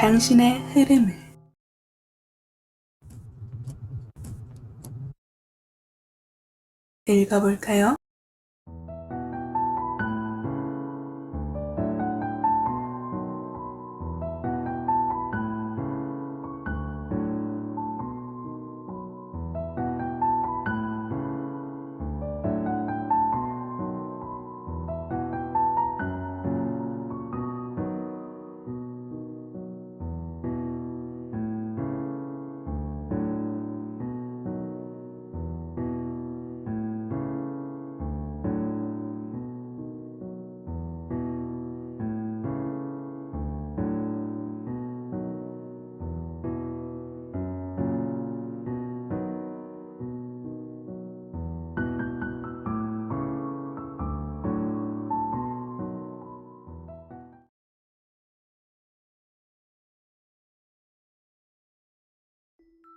당신의 흐름을 읽어볼까요?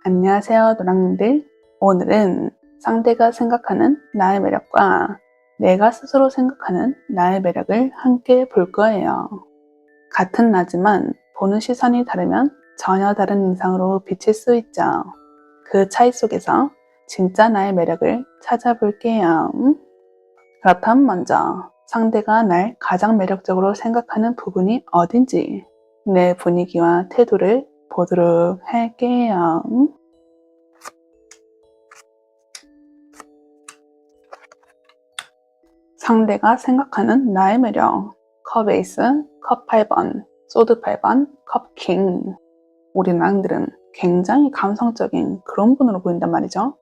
안녕하세요, 노랑님들. 오늘은 상대가 생각하는 나의 매력과 내가 스스로 생각하는 나의 매력을 함께 볼 거예요. 같은 나지만 보는 시선이 다르면 전혀 다른 인상으로 비칠 수 있죠. 그 차이 속에서 진짜 나의 매력을 찾아볼게요. 그렇다면 먼저 상대가 날 가장 매력적으로 생각하는 부분이 어딘지 내 분위기와 태도를 보도록 할게요. 상대가 생각하는 나의 매력. 컵 에이스, 컵 8번, 소드 8번, 컵 킹. 우리 낭들은 굉장히 감성적인 그런 분으로 보인단 말이죠.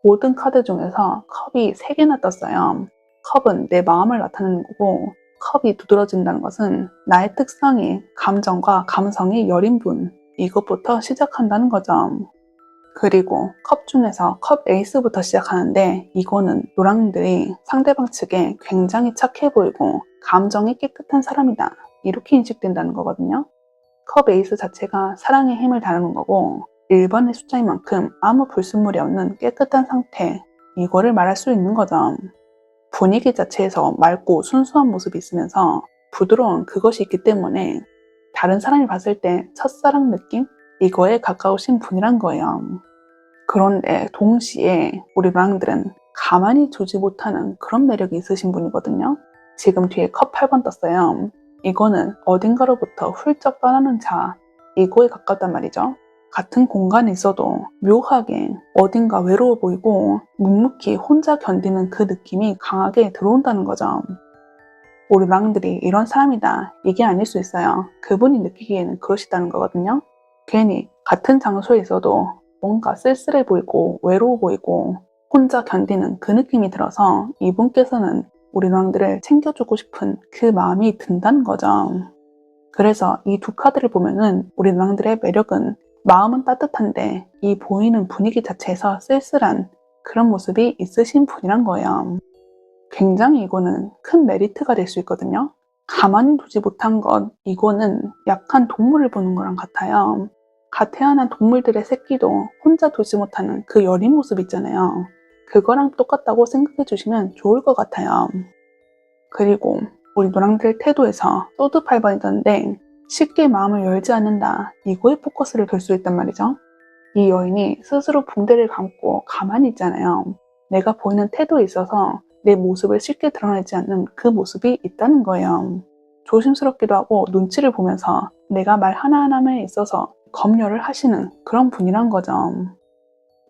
모든 카드 중에서 컵이 3개나 떴어요. 컵은 내 마음을 나타내는 거고, 컵이 두드러진다는 것은 나의 특성이 감정과 감성이 여린 분, 이것부터 시작한다는 거죠. 그리고 컵 중에서 컵 에이스부터 시작하는데, 이거는 노랑들이 상대방 측에 굉장히 착해 보이고 감정이 깨끗한 사람이다, 이렇게 인식된다는 거거든요. 컵 에이스 자체가 사랑의 힘을 다루는 거고, 1번의 숫자인 만큼 아무 불순물이 없는 깨끗한 상태, 이거를 말할 수 있는 거죠. 분위기 자체에서 맑고 순수한 모습이 있으면서 부드러운 그것이 있기 때문에 다른 사람이 봤을 때 첫사랑 느낌? 이거에 가까우신 분이란 거예요. 그런데 동시에 우리 노랑들은 가만히 두지 못하는 그런 매력이 있으신 분이거든요. 지금 뒤에 컵 8번 떴어요. 이거는 어딘가로부터 훌쩍 떠나는 자, 이거에 가깝단 말이죠. 같은 공간에 있어도 묘하게 어딘가 외로워 보이고 묵묵히 혼자 견디는 그 느낌이 강하게 들어온다는 거죠. 우리 낭들이 이런 사람이다, 이게 아닐 수 있어요. 그분이 느끼기에는 그러시다는 거거든요. 괜히 같은 장소에 있어도 뭔가 쓸쓸해 보이고 외로워 보이고 혼자 견디는 그 느낌이 들어서 이분께서는 우리 낭들을 챙겨주고 싶은 그 마음이 든다는 거죠. 그래서 이 두 카드를 보면은 우리 낭들의 매력은 마음은 따뜻한데 이 보이는 분위기 자체에서 쓸쓸한 그런 모습이 있으신 분이란 거예요. 굉장히 이거는 큰 메리트가 될 수 있거든요. 가만히 두지 못한 것, 이거는 약한 동물을 보는 거랑 같아요. 갓 태어난 동물들의 새끼도 혼자 두지 못하는 그 여린 모습 있잖아요. 그거랑 똑같다고 생각해 주시면 좋을 것 같아요. 그리고 우리 노랑들 태도에서 소드 8번이던데 쉽게 마음을 열지 않는다, 이거에 포커스를 둘 수 있단 말이죠. 이 여인이 스스로 붕대를 감고 가만히 있잖아요. 내가 보이는 태도에 있어서 내 모습을 쉽게 드러내지 않는 그 모습이 있다는 거예요. 조심스럽기도 하고 눈치를 보면서 내가 말 하나하나에 있어서 검열을 하시는 그런 분이란 거죠.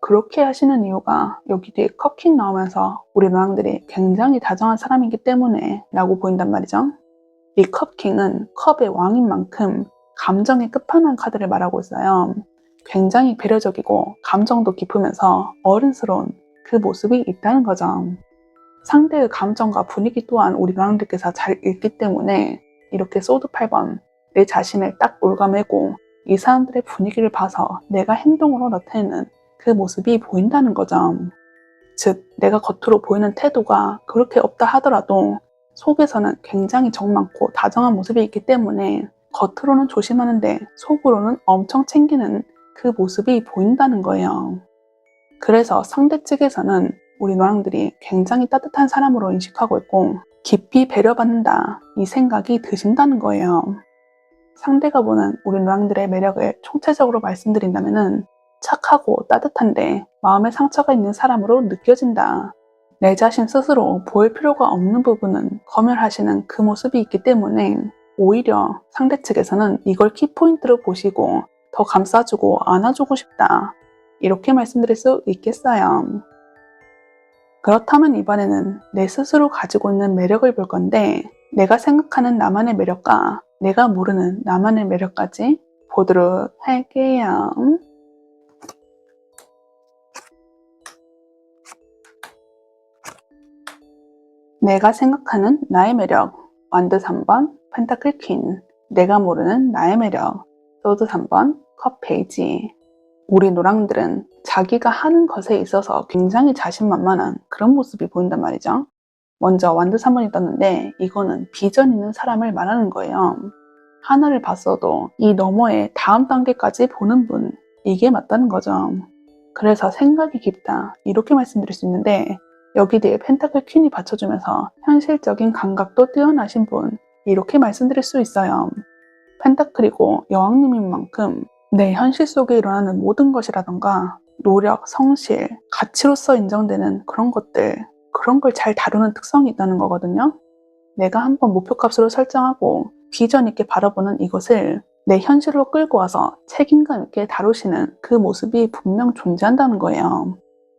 그렇게 하시는 이유가 여기 뒤에 컵킹 나오면서 우리 노랑들이 굉장히 다정한 사람이기 때문에 라고 보인단 말이죠. 이 컵킹은 컵의 왕인 만큼 감정의 끝판왕 카드를 말하고 있어요. 굉장히 배려적이고 감정도 깊으면서 어른스러운 그 모습이 있다는 거죠. 상대의 감정과 분위기 또한 우리 노랑들께서 잘 읽기 때문에 이렇게 소드 8번, 내 자신을 딱 올가매고 이 사람들의 분위기를 봐서 내가 행동으로 나타내는 그 모습이 보인다는 거죠. 즉, 내가 겉으로 보이는 태도가 그렇게 없다 하더라도 속에서는 굉장히 정 많고 다정한 모습이 있기 때문에 겉으로는 조심하는데 속으로는 엄청 챙기는 그 모습이 보인다는 거예요. 그래서 상대 측에서는 우리 노랑들이 굉장히 따뜻한 사람으로 인식하고 있고 깊이 배려받는다, 이 생각이 드신다는 거예요. 상대가 보는 우리 노랑들의 매력을 총체적으로 말씀드린다면은 착하고 따뜻한데 마음에 상처가 있는 사람으로 느껴진다. 내 자신 스스로 보일 필요가 없는 부분은 검열하시는 그 모습이 있기 때문에 오히려 상대 측에서는 이걸 키포인트로 보시고 더 감싸주고 안아주고 싶다. 이렇게 말씀드릴 수 있겠어요. 그렇다면 이번에는 내 스스로 가지고 있는 매력을 볼 건데 내가 생각하는 나만의 매력과 내가 모르는 나만의 매력까지 보도록 할게요. 내가 생각하는 나의 매력 완드 3번 펜타클 퀸 내가 모르는 나의 매력 소드 3번 컵 페이지 우리 노랑들은 자기가 하는 것에 있어서 굉장히 자신만만한 그런 모습이 보인단 말이죠. 먼저 완드 3번이 떴는데 이거는 비전 있는 사람을 말하는 거예요. 하나를 봤어도 이 너머의 다음 단계까지 보는 분, 이게 맞다는 거죠. 그래서 생각이 깊다 이렇게 말씀드릴 수 있는데 여기에 펜타클 퀸이 받쳐주면서 현실적인 감각도 뛰어나신 분 이렇게 말씀드릴 수 있어요. 펜타클이고 여왕님인 만큼 내 현실 속에 일어나는 모든 것이라던가 노력, 성실, 가치로서 인정되는 그런 것들 그런 걸 잘 다루는 특성이 있다는 거거든요. 내가 한번 목표값으로 설정하고 비전 있게 바라보는 이것을 내 현실로 끌고 와서 책임감 있게 다루시는 그 모습이 분명 존재한다는 거예요.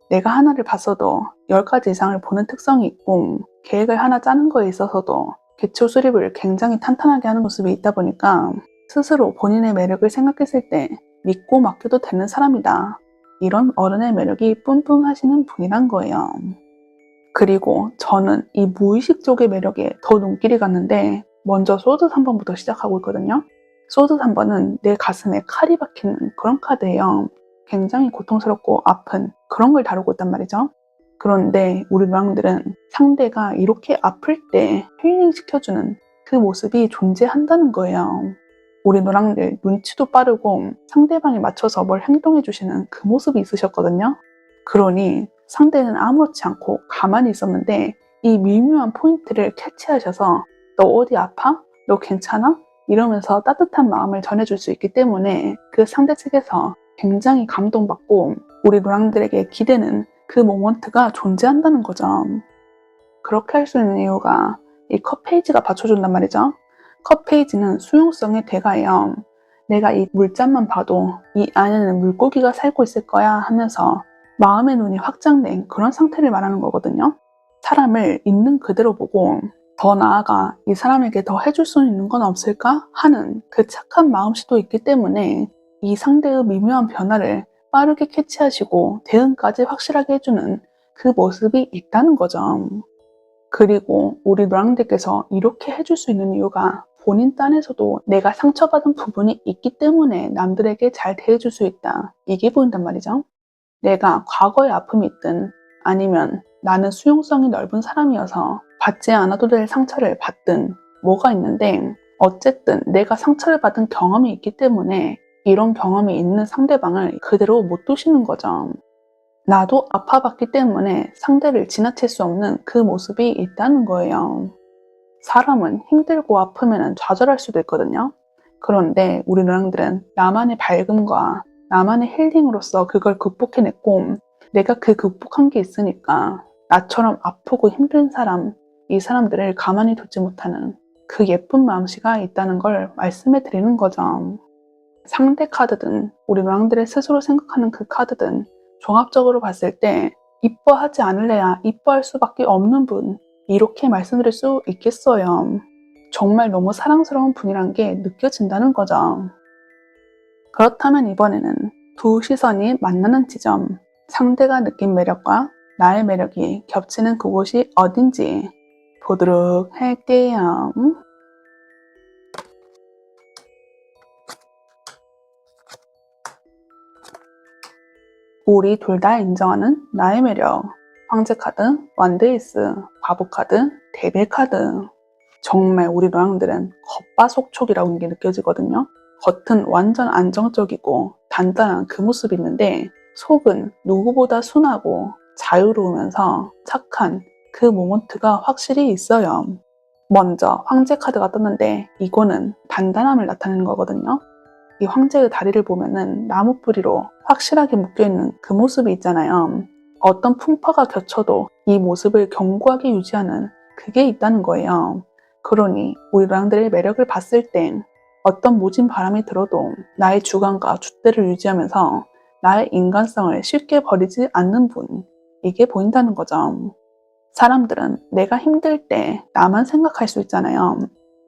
내가 하나를 봤어도 10가지 이상을 보는 특성이 있고 계획을 하나 짜는 거에 있어서도 기초 수립을 굉장히 탄탄하게 하는 모습이 있다 보니까 스스로 본인의 매력을 생각했을 때 믿고 맡겨도 되는 사람이다. 이런 어른의 매력이 뿜뿜하시는 분이란 거예요. 그리고 저는 이 무의식 쪽의 매력에 더 눈길이 갔는데 먼저 소드 3번부터 시작하고 있거든요. 소드 3번은 내 가슴에 칼이 박히는 그런 카드예요. 굉장히 고통스럽고 아픈 그런 걸 다루고 있단 말이죠. 그런데 우리 노랑들은 상대가 이렇게 아플 때 힐링시켜주는 그 모습이 존재한다는 거예요. 우리 노랑들 눈치도 빠르고 상대방에 맞춰서 뭘 행동해주시는 그 모습이 있으셨거든요. 그러니 상대는 아무렇지 않고 가만히 있었는데 이 미묘한 포인트를 캐치하셔서 너 어디 아파? 너 괜찮아? 이러면서 따뜻한 마음을 전해줄 수 있기 때문에 그 상대 측에서 굉장히 감동받고 우리 노랑들에게 기대는 그 모먼트가 존재한다는 거죠. 그렇게 할 수 있는 이유가 이 컵 페이지가 받쳐준단 말이죠. 컵 페이지는 수용성의 대가예요. 내가 이 물잔만 봐도 이 안에는 물고기가 살고 있을 거야 하면서 마음의 눈이 확장된 그런 상태를 말하는 거거든요. 사람을 있는 그대로 보고 더 나아가 이 사람에게 더 해줄 수 있는 건 없을까 하는 그 착한 마음씨도 있기 때문에 이 상대의 미묘한 변화를 빠르게 캐치하시고 대응까지 확실하게 해주는 그 모습이 있다는 거죠. 그리고 우리 노랑들께서 이렇게 해줄 수 있는 이유가 본인 딴에서도 내가 상처받은 부분이 있기 때문에 남들에게 잘 대해줄 수 있다. 이게 보인단 말이죠. 내가 과거의 아픔이 있든 아니면 나는 수용성이 넓은 사람이어서 받지 않아도 될 상처를 받든 뭐가 있는데 어쨌든 내가 상처를 받은 경험이 있기 때문에 이런 경험이 있는 상대방을 그대로 못 두시는 거죠. 나도 아파봤기 때문에 상대를 지나칠 수 없는 그 모습이 있다는 거예요. 사람은 힘들고 아프면 좌절할 수도 있거든요. 그런데 우리 노랑들은 나만의 밝음과 나만의 힐링으로서 그걸 극복해냈고 내가 그 극복한 게 있으니까 나처럼 아프고 힘든 사람, 이 사람들을 가만히 두지 못하는 그 예쁜 마음씨가 있다는 걸 말씀해 드리는 거죠. 상대 카드든 우리 노랑들의 스스로 생각하는 그 카드든 종합적으로 봤을 때 이뻐하지 않을래야 이뻐할 수밖에 없는 분 이렇게 말씀드릴 수 있겠어요. 정말 너무 사랑스러운 분이란 게 느껴진다는 거죠. 그렇다면 이번에는 두 시선이 만나는 지점, 상대가 느낀 매력과 나의 매력이 겹치는 그곳이 어딘지 보도록 할게요. 우리 둘 다 인정하는 나의 매력. 황제 카드, 완드 에이스, 바보 카드, 데빌 카드. 정말 우리 노랑들은 겉바속촉이라는 게 느껴지거든요. 겉은 완전 안정적이고 단단한 그 모습이 있는데 속은 누구보다 순하고 자유로우면서 착한 그 모먼트가 확실히 있어요. 먼저 황제 카드가 떴는데 이거는 단단함을 나타내는 거거든요. 이 황제의 다리를 보면은 나무 뿌리로 확실하게 묶여있는 그 모습이 있잖아요. 어떤 풍파가 겹쳐도 이 모습을 견고하게 유지하는 그게 있다는 거예요. 그러니 우리 랑들의 매력을 봤을 땐 어떤 모진 바람이 들어도 나의 주관과 줏대를 유지하면서 나의 인간성을 쉽게 버리지 않는 분, 이게 보인다는 거죠. 사람들은 내가 힘들 때 나만 생각할 수 있잖아요.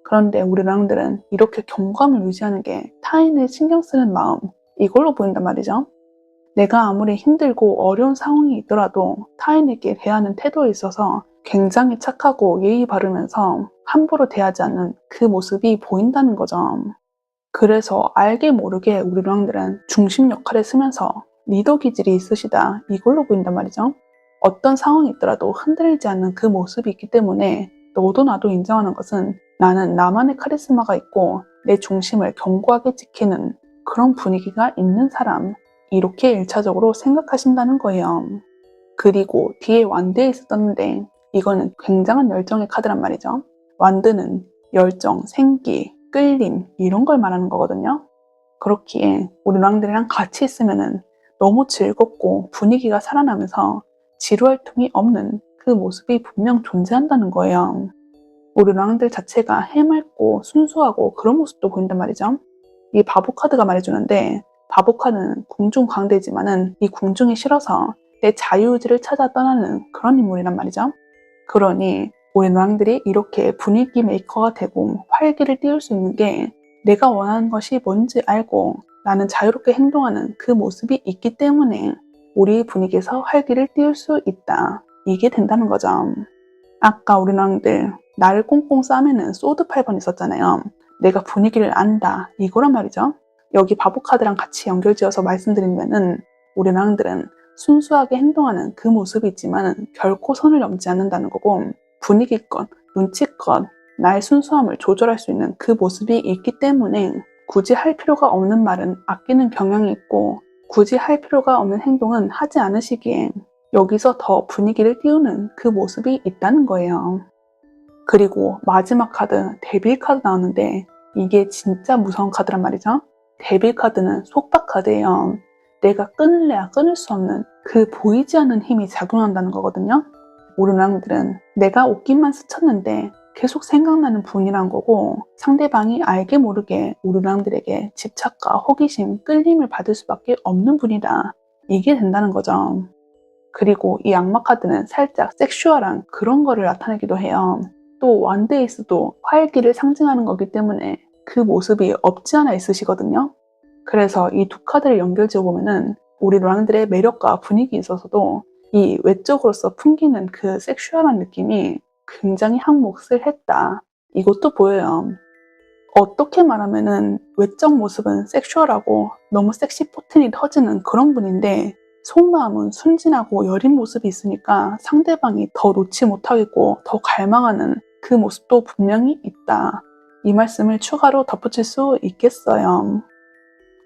그런데 우리 랑들은 이렇게 경감을 유지하는 게 타인을 신경 쓰는 마음, 이걸로 보인단 말이죠. 내가 아무리 힘들고 어려운 상황이 있더라도 타인에게 대하는 태도에 있어서 굉장히 착하고 예의 바르면서 함부로 대하지 않는 그 모습이 보인다는 거죠. 그래서 알게 모르게 우리 랑들은 중심 역할을 쓰면서 리더 기질이 있으시다, 이걸로 보인단 말이죠. 어떤 상황이 있더라도 흔들리지 않는 그 모습이 있기 때문에 너도 나도 인정하는 것은 나는 나만의 카리스마가 있고 내 중심을 견고하게 지키는 그런 분위기가 있는 사람, 이렇게 1차적으로 생각하신다는 거예요. 그리고 뒤에 완드에 있었는데 이거는 굉장한 열정의 카드란 말이죠. 완드는 열정, 생기, 끌림 이런 걸 말하는 거거든요. 그렇기에 우리 랑들이랑 같이 있으면은 너무 즐겁고 분위기가 살아나면서 지루할 틈이 없는 그 모습이 분명 존재한다는 거예요. 우리 랑들 자체가 해맑고 순수하고 그런 모습도 보인단 말이죠. 이 바보 카드가 말해주는데 바보 카드는 궁중 광대지만은 이 궁중이 싫어서 내 자유의지를 찾아 떠나는 그런 인물이란 말이죠. 그러니 우리 랑들이 이렇게 분위기 메이커가 되고 활기를 띄울 수 있는 게 내가 원하는 것이 뭔지 알고 나는 자유롭게 행동하는 그 모습이 있기 때문에 우리 분위기에서 활기를 띄울 수 있다. 이게 된다는 거죠. 아까 우리 랑들 나를 꽁꽁 싸매는 소드 8번 있었잖아요. 내가 분위기를 안다. 이거란 말이죠. 여기 바보 카드랑 같이 연결지어서 말씀드리면은 우리 랑들은 순수하게 행동하는 그 모습이 있지만 결코 선을 넘지 않는다는 거고 분위기껏, 눈치껏 나의 순수함을 조절할 수 있는 그 모습이 있기 때문에 굳이 할 필요가 없는 말은 아끼는 경향이 있고 굳이 할 필요가 없는 행동은 하지 않으시기에 여기서 더 분위기를 띄우는 그 모습이 있다는 거예요. 그리고 마지막 카드, 데빌 카드 나왔는데 이게 진짜 무서운 카드란 말이죠. 데빌 카드는 속박 카드예요. 내가 끊을래야 끊을 수 없는 그 보이지 않는 힘이 작용한다는 거거든요. 우리 랑들은 내가 옷깃만 스쳤는데 계속 생각나는 분이란 거고 상대방이 알게 모르게 우리 랑들에게 집착과 호기심, 끌림을 받을 수밖에 없는 분이다. 이게 된다는 거죠. 그리고 이 악마 카드는 살짝 섹슈얼한 그런 거를 나타내기도 해요. 또 완드에이스도 활기를 상징하는 거기 때문에 그 모습이 없지 않아 있으시거든요. 그래서 이 두 카드를 연결지어 보면은 우리 랑들의 매력과 분위기에 있어서도 이 외적으로서 풍기는 그 섹슈얼한 느낌이 굉장히 한 몫을 했다. 이것도 보여요. 어떻게 말하면은 외적 모습은 섹슈얼하고 너무 섹시 포텐이 터지는 그런 분인데 속마음은 순진하고 여린 모습이 있으니까 상대방이 더 놓지 못하겠고 더 갈망하는 그 모습도 분명히 있다. 이 말씀을 추가로 덧붙일 수 있겠어요.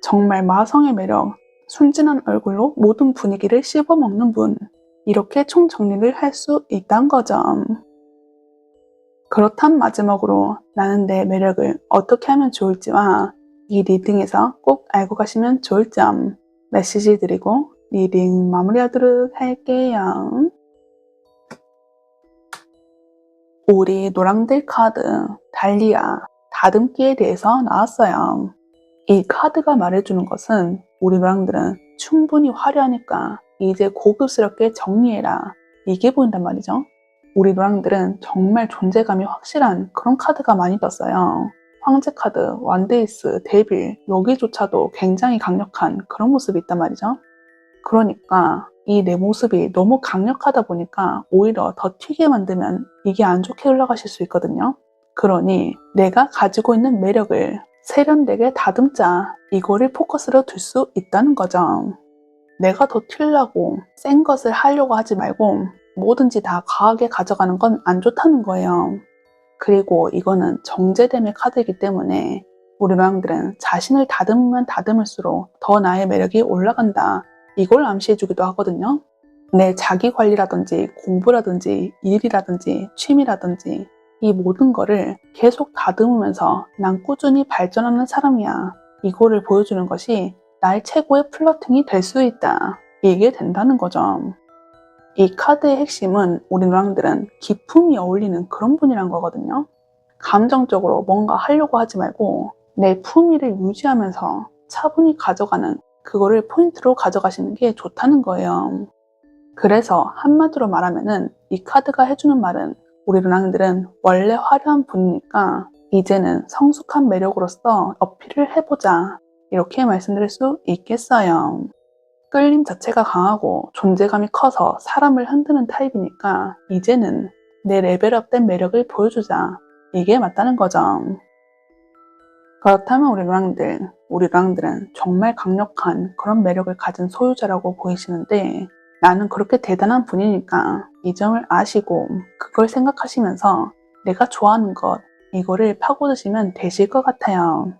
정말 마성의 매력, 순진한 얼굴로 모든 분위기를 씹어먹는 분, 이렇게 총정리를 할 수 있다는 거죠. 그렇단 마지막으로 나는 내 매력을 어떻게 하면 좋을지와 이 리딩에서 꼭 알고 가시면 좋을 점 메시지 드리고 리딩 마무리하도록 할게요. 우리 노랑들 카드 달리아 다듬기에 대해서 나왔어요. 이 카드가 말해주는 것은 우리 노랑들은 충분히 화려하니까 이제 고급스럽게 정리해라. 이게 보인단 말이죠. 우리 노랑들은 정말 존재감이 확실한 그런 카드가 많이 떴어요. 황제 카드, 완데이스, 데빌 여기조차도 굉장히 강력한 그런 모습이 있단 말이죠. 그러니까 이 내 모습이 너무 강력하다 보니까 오히려 더 튀게 만들면 이게 안 좋게 흘러가실 수 있거든요. 그러니 내가 가지고 있는 매력을 세련되게 다듬자, 이거를 포커스로 둘 수 있다는 거죠. 내가 더 튀려고 센 것을 하려고 하지 말고 뭐든지 다 과하게 가져가는 건 안 좋다는 거예요. 그리고 이거는 정제됨의 카드이기 때문에 우리 모양들은 자신을 다듬으면 다듬을수록 더 나의 매력이 올라간다. 이걸 암시해주기도 하거든요. 내 자기 관리라든지 공부라든지 일이라든지 취미라든지 이 모든 거를 계속 다듬으면서 난 꾸준히 발전하는 사람이야. 이거를 보여주는 것이 나의 최고의 플러팅이 될 수 있다. 이게 된다는 거죠. 이 카드의 핵심은 우리 노랑들은 기품이 어울리는 그런 분이란 거거든요. 감정적으로 뭔가 하려고 하지 말고 내 품위를 유지하면서 차분히 가져가는 그거를 포인트로 가져가시는 게 좋다는 거예요. 그래서 한마디로 말하면은 이 카드가 해주는 말은 우리 노랑들은 원래 화려한 분이니까 이제는 성숙한 매력으로서 어필을 해보자. 이렇게 말씀드릴 수 있겠어요. 끌림 자체가 강하고 존재감이 커서 사람을 흔드는 타입이니까 이제는 내 레벨업된 매력을 보여주자. 이게 맞다는 거죠. 그렇다면 우리 노랑들은 정말 강력한 그런 매력을 가진 소유자라고 보이시는데 나는 그렇게 대단한 분이니까 이 점을 아시고 그걸 생각하시면서 내가 좋아하는 것 이거를 파고드시면 되실 것 같아요.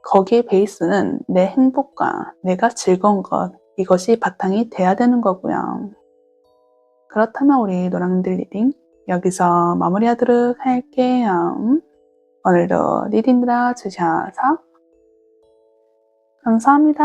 거기에 베이스는 내 행복과 내가 즐거운 것 이것이 바탕이 돼야 되는 거고요. 그렇다면 우리 노랑들 리딩 여기서 마무리하도록 할게요. 오늘도 리딩 들어주셔서 감사합니다.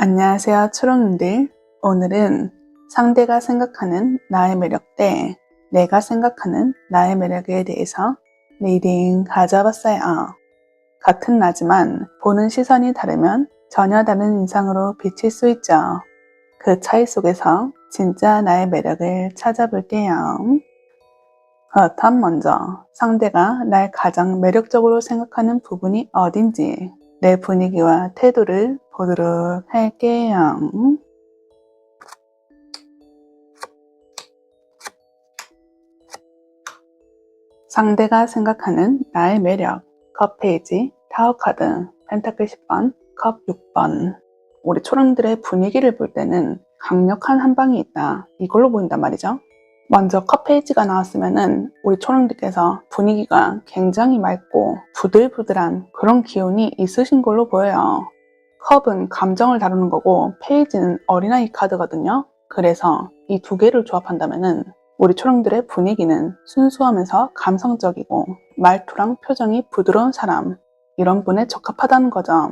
안녕하세요, 초롱님들. 오늘은 상대가 생각하는 나의 매력 대 내가 생각하는 나의 매력에 대해서 리딩 가져봤어요. 같은 나지만 보는 시선이 다르면 전혀 다른 인상으로 비칠 수 있죠. 그 차이 속에서 진짜 나의 매력을 찾아볼게요. 그렇다면 먼저 상대가 날 가장 매력적으로 생각하는 부분이 어딘지 내 분위기와 태도를 보도록 할게요. 상대가 생각하는 나의 매력 컵 페이지, 타워 카드, 펜타클 10번, 컵 6번 우리 초롱들의 분위기를 볼 때는 강력한 한 방이 있다. 이걸로 보인단 말이죠. 먼저 컵 페이지가 나왔으면은 우리 초롱들께서 분위기가 굉장히 맑고 부들부들한 그런 기운이 있으신 걸로 보여요. 컵은 감정을 다루는 거고 페이지는 어린아이 카드거든요. 그래서 이 두 개를 조합한다면은 우리 초롱들의 분위기는 순수하면서 감성적이고 말투랑 표정이 부드러운 사람 이런 분에 적합하다는 거죠.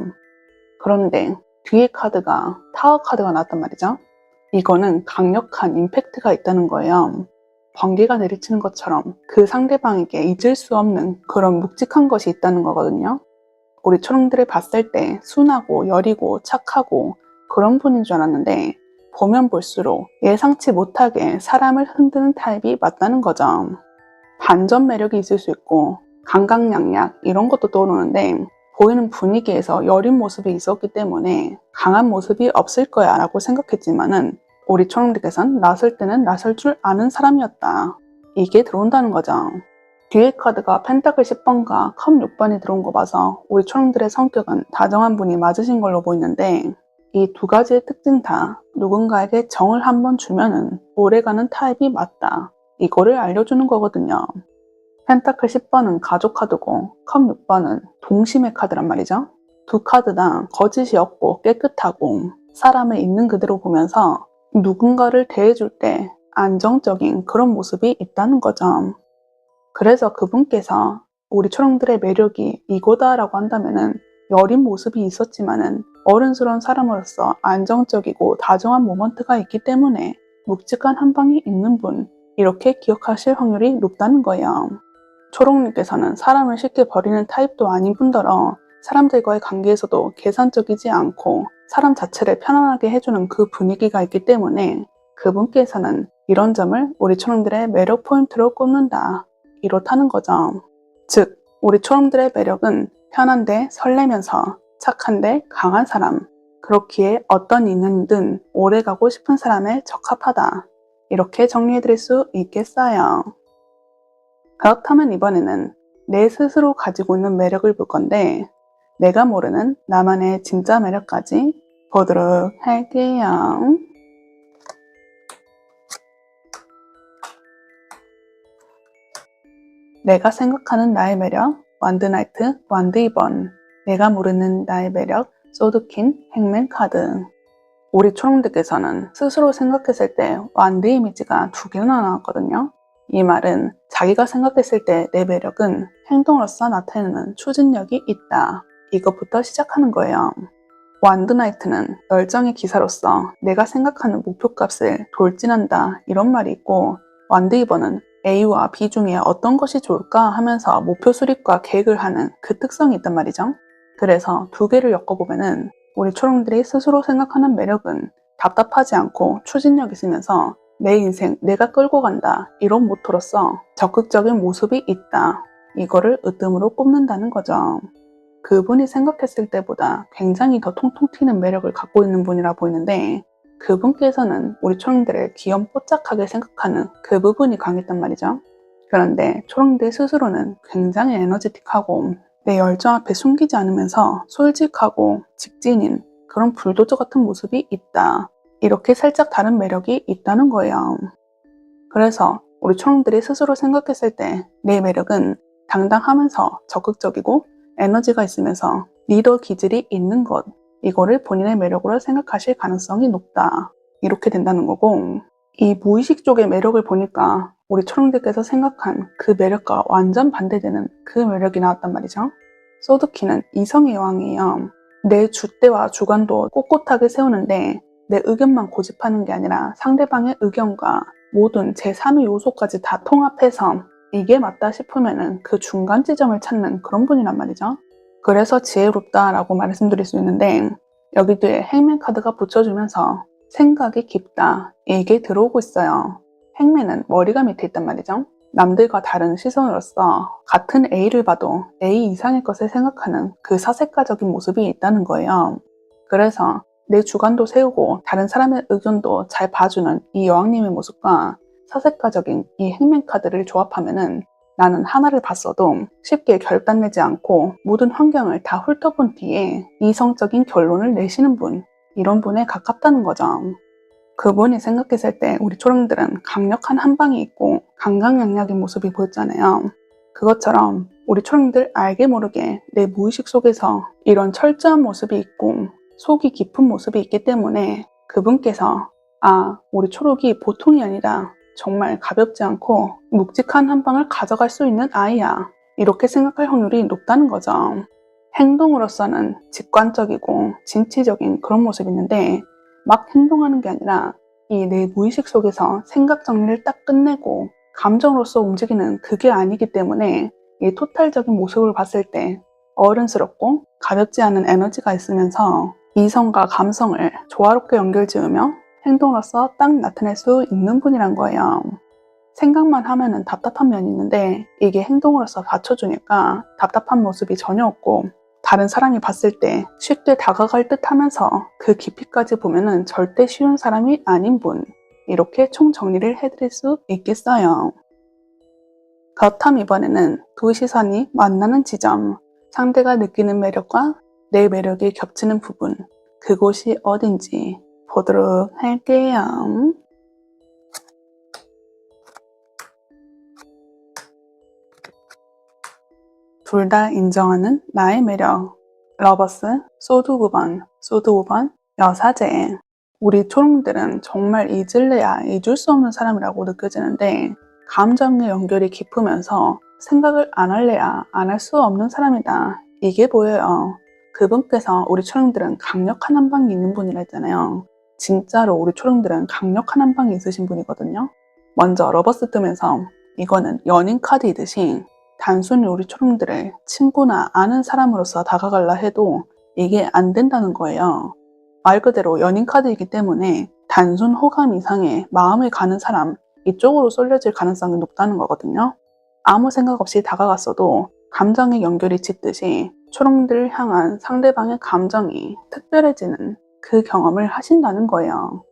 그런데 뒤에 카드가 타워 카드가 나왔단 말이죠. 이거는 강력한 임팩트가 있다는 거예요. 번개가 내리치는 것처럼 그 상대방에게 잊을 수 없는 그런 묵직한 것이 있다는 거거든요. 우리 초롱들을 봤을 때 순하고 여리고 착하고 그런 분인 줄 알았는데 보면 볼수록 예상치 못하게 사람을 흔드는 타입이 맞다는 거죠. 반전 매력이 있을 수 있고 강강약약 이런 것도 떠오르는데 보이는 분위기에서 여린 모습이 있었기 때문에 강한 모습이 없을 거야 라고 생각했지만은 우리 초롱들께서는 나설 때는 나설 줄 아는 사람이었다. 이게 들어온다는 거죠. 뒤에 카드가 펜타클 10번과 컵 6번이 들어온 거 봐서 우리 초롱들의 성격은 다정한 분이 맞으신 걸로 보이는데 이 두 가지의 특징 다 누군가에게 정을 한번 주면은 오래가는 타입이 맞다. 이거를 알려주는 거거든요. 펜타클 10번은 가족 카드고 컵 6번은 동심의 카드란 말이죠. 두 카드 다 거짓이 없고 깨끗하고 사람을 있는 그대로 보면서 누군가를 대해줄 때 안정적인 그런 모습이 있다는 거죠. 그래서 그분께서 우리 초롱들의 매력이 이거다라고 한다면은 여린 모습이 있었지만은 어른스러운 사람으로서 안정적이고 다정한 모먼트가 있기 때문에 묵직한 한 방이 있는 분 이렇게 기억하실 확률이 높다는 거예요. 초롱님께서는 사람을 쉽게 버리는 타입도 아닌 분더러 사람들과의 관계에서도 계산적이지 않고 사람 자체를 편안하게 해주는 그 분위기가 있기 때문에 그분께서는 이런 점을 우리 초롱들의 매력 포인트로 꼽는다. 이렇다는 거죠. 즉, 우리 초롱들의 매력은 편한데 설레면서 착한데 강한 사람. 그렇기에 어떤 인연이든 오래가고 싶은 사람에 적합하다. 이렇게 정리해드릴 수 있겠어요. 그렇다면 이번에는 내 스스로 가지고 있는 매력을 볼 건데 내가 모르는 나만의 진짜 매력까지 보도록 할게요. 내가 생각하는 나의 매력 완드나이트 완드 2번 내가 모르는 나의 매력 소드킨 행맨 카드 우리 초롱들께서는 스스로 생각했을 때 완드 이미지가 2개나 나왔거든요. 이 말은 자기가 생각했을 때 내 매력은 행동으로서 나타내는 추진력이 있다. 이것부터 시작하는 거예요. 완드 나이트는 열정의 기사로서 내가 생각하는 목표값을 돌진한다 이런 말이 있고, 완드 이버는 A와 B 중에 어떤 것이 좋을까 하면서 목표 수립과 계획을 하는 그 특성이 있단 말이죠. 그래서 2개를 엮어보면은 우리 초롱들이 스스로 생각하는 매력은 답답하지 않고 추진력 있으면서 내 인생 내가 끌고 간다 이런 모토로서 적극적인 모습이 있다. 이거를 으뜸으로 꼽는다는 거죠. 그분이 생각했을 때보다 굉장히 더 통통 튀는 매력을 갖고 있는 분이라 보이는데, 그분께서는 우리 초롱들을 귀염뽀짝하게 생각하는 그 부분이 강했단 말이죠. 그런데 초롱들 스스로는 굉장히 에너지틱하고 내 열정 앞에 숨기지 않으면서 솔직하고 직진인 그런 불도저 같은 모습이 있다. 이렇게 살짝 다른 매력이 있다는 거예요. 그래서 우리 초롱들이 스스로 생각했을 때 내 매력은 당당하면서 적극적이고 에너지가 있으면서 리더 기질이 있는 것, 이거를 본인의 매력으로 생각하실 가능성이 높다. 이렇게 된다는 거고, 이 무의식 쪽의 매력을 보니까 우리 초롱들께서 생각한 그 매력과 완전 반대되는 그 매력이 나왔단 말이죠. 소드키는 이성의 여왕이에요. 내 줏대와 주관도 꼿꼿하게 세우는데 내 의견만 고집하는 게 아니라 상대방의 의견과 모든 제3의 요소까지 다 통합해서 이게 맞다 싶으면은 그 중간 지점을 찾는 그런 분이란 말이죠. 그래서 지혜롭다라고 말씀드릴 수 있는데, 여기 뒤에 행맨 카드가 붙여주면서 생각이 깊다 이게 들어오고 있어요. 행맨은 머리가 밑에 있단 말이죠. 남들과 다른 시선으로서 같은 A를 봐도 A 이상의 것을 생각하는 그 사색가적인 모습이 있다는 거예요. 그래서 내 주관도 세우고 다른 사람의 의견도 잘 봐주는 이 여왕님의 모습과 사색가적인 이 행맨 카드를 조합하면은 나는 하나를 봤어도 쉽게 결단 내지 않고 모든 환경을 다 훑어본 뒤에 이성적인 결론을 내시는 분, 이런 분에 가깝다는 거죠. 그분이 생각했을 때 우리 초롱들은 강력한 한방이 있고 강강약약인 모습이 보였잖아요. 그것처럼 우리 초롱들 알게 모르게 내 무의식 속에서 이런 철저한 모습이 있고 속이 깊은 모습이 있기 때문에 그분께서 우리 초록이 보통이 아니라 정말 가볍지 않고 묵직한 한방을 가져갈 수 있는 아이야. 이렇게 생각할 확률이 높다는 거죠. 행동으로서는 직관적이고 진취적인 그런 모습이 있는데 막 행동하는 게 아니라 이 내 무의식 속에서 생각 정리를 딱 끝내고 감정으로서 움직이는 그게 아니기 때문에 이 토탈적인 모습을 봤을 때 어른스럽고 가볍지 않은 에너지가 있으면서 이성과 감성을 조화롭게 연결지으며 행동으로서 딱 나타낼 수 있는 분이란 거예요. 생각만 하면은 답답한 면이 있는데 이게 행동으로서 받쳐주니까 답답한 모습이 전혀 없고, 다른 사람이 봤을 때 쉽게 다가갈 듯 하면서 그 깊이까지 보면은 절대 쉬운 사람이 아닌 분, 이렇게 총 정리를 해드릴 수 있겠어요. 그렇다면 이번에는 두 시선이 만나는 지점, 상대가 느끼는 매력과 내 매력이 겹치는 부분, 그곳이 어딘지 보도록 할게요. 둘 다 인정하는 나의 매력. 러버스, 소드 9번, 소드 5번, 여사제. 우리 초롱들은 정말 잊을래야 잊을 수 없는 사람이라고 느껴지는데, 감정의 연결이 깊으면서 생각을 안 할래야 안 할 수 없는 사람이다. 이게 보여요. 그분께서 우리 초롱들은 강력한 한방이 있는 분이라 했잖아요. 진짜로 우리 초롱들은 강력한 한방이 있으신 분이거든요. 먼저 러버스 뜨면서 이거는 연인 카드이듯이 단순히 우리 초롱들을 친구나 아는 사람으로서 다가가려 해도 이게 안 된다는 거예요. 말 그대로 연인 카드이기 때문에 단순 호감 이상의 마음을 가는 사람, 이쪽으로 쏠려질 가능성이 높다는 거거든요. 아무 생각 없이 다가갔어도 감정의 연결이 짙듯이 초롱들을 향한 상대방의 감정이 특별해지는 그 경험을 하신다는 거예요.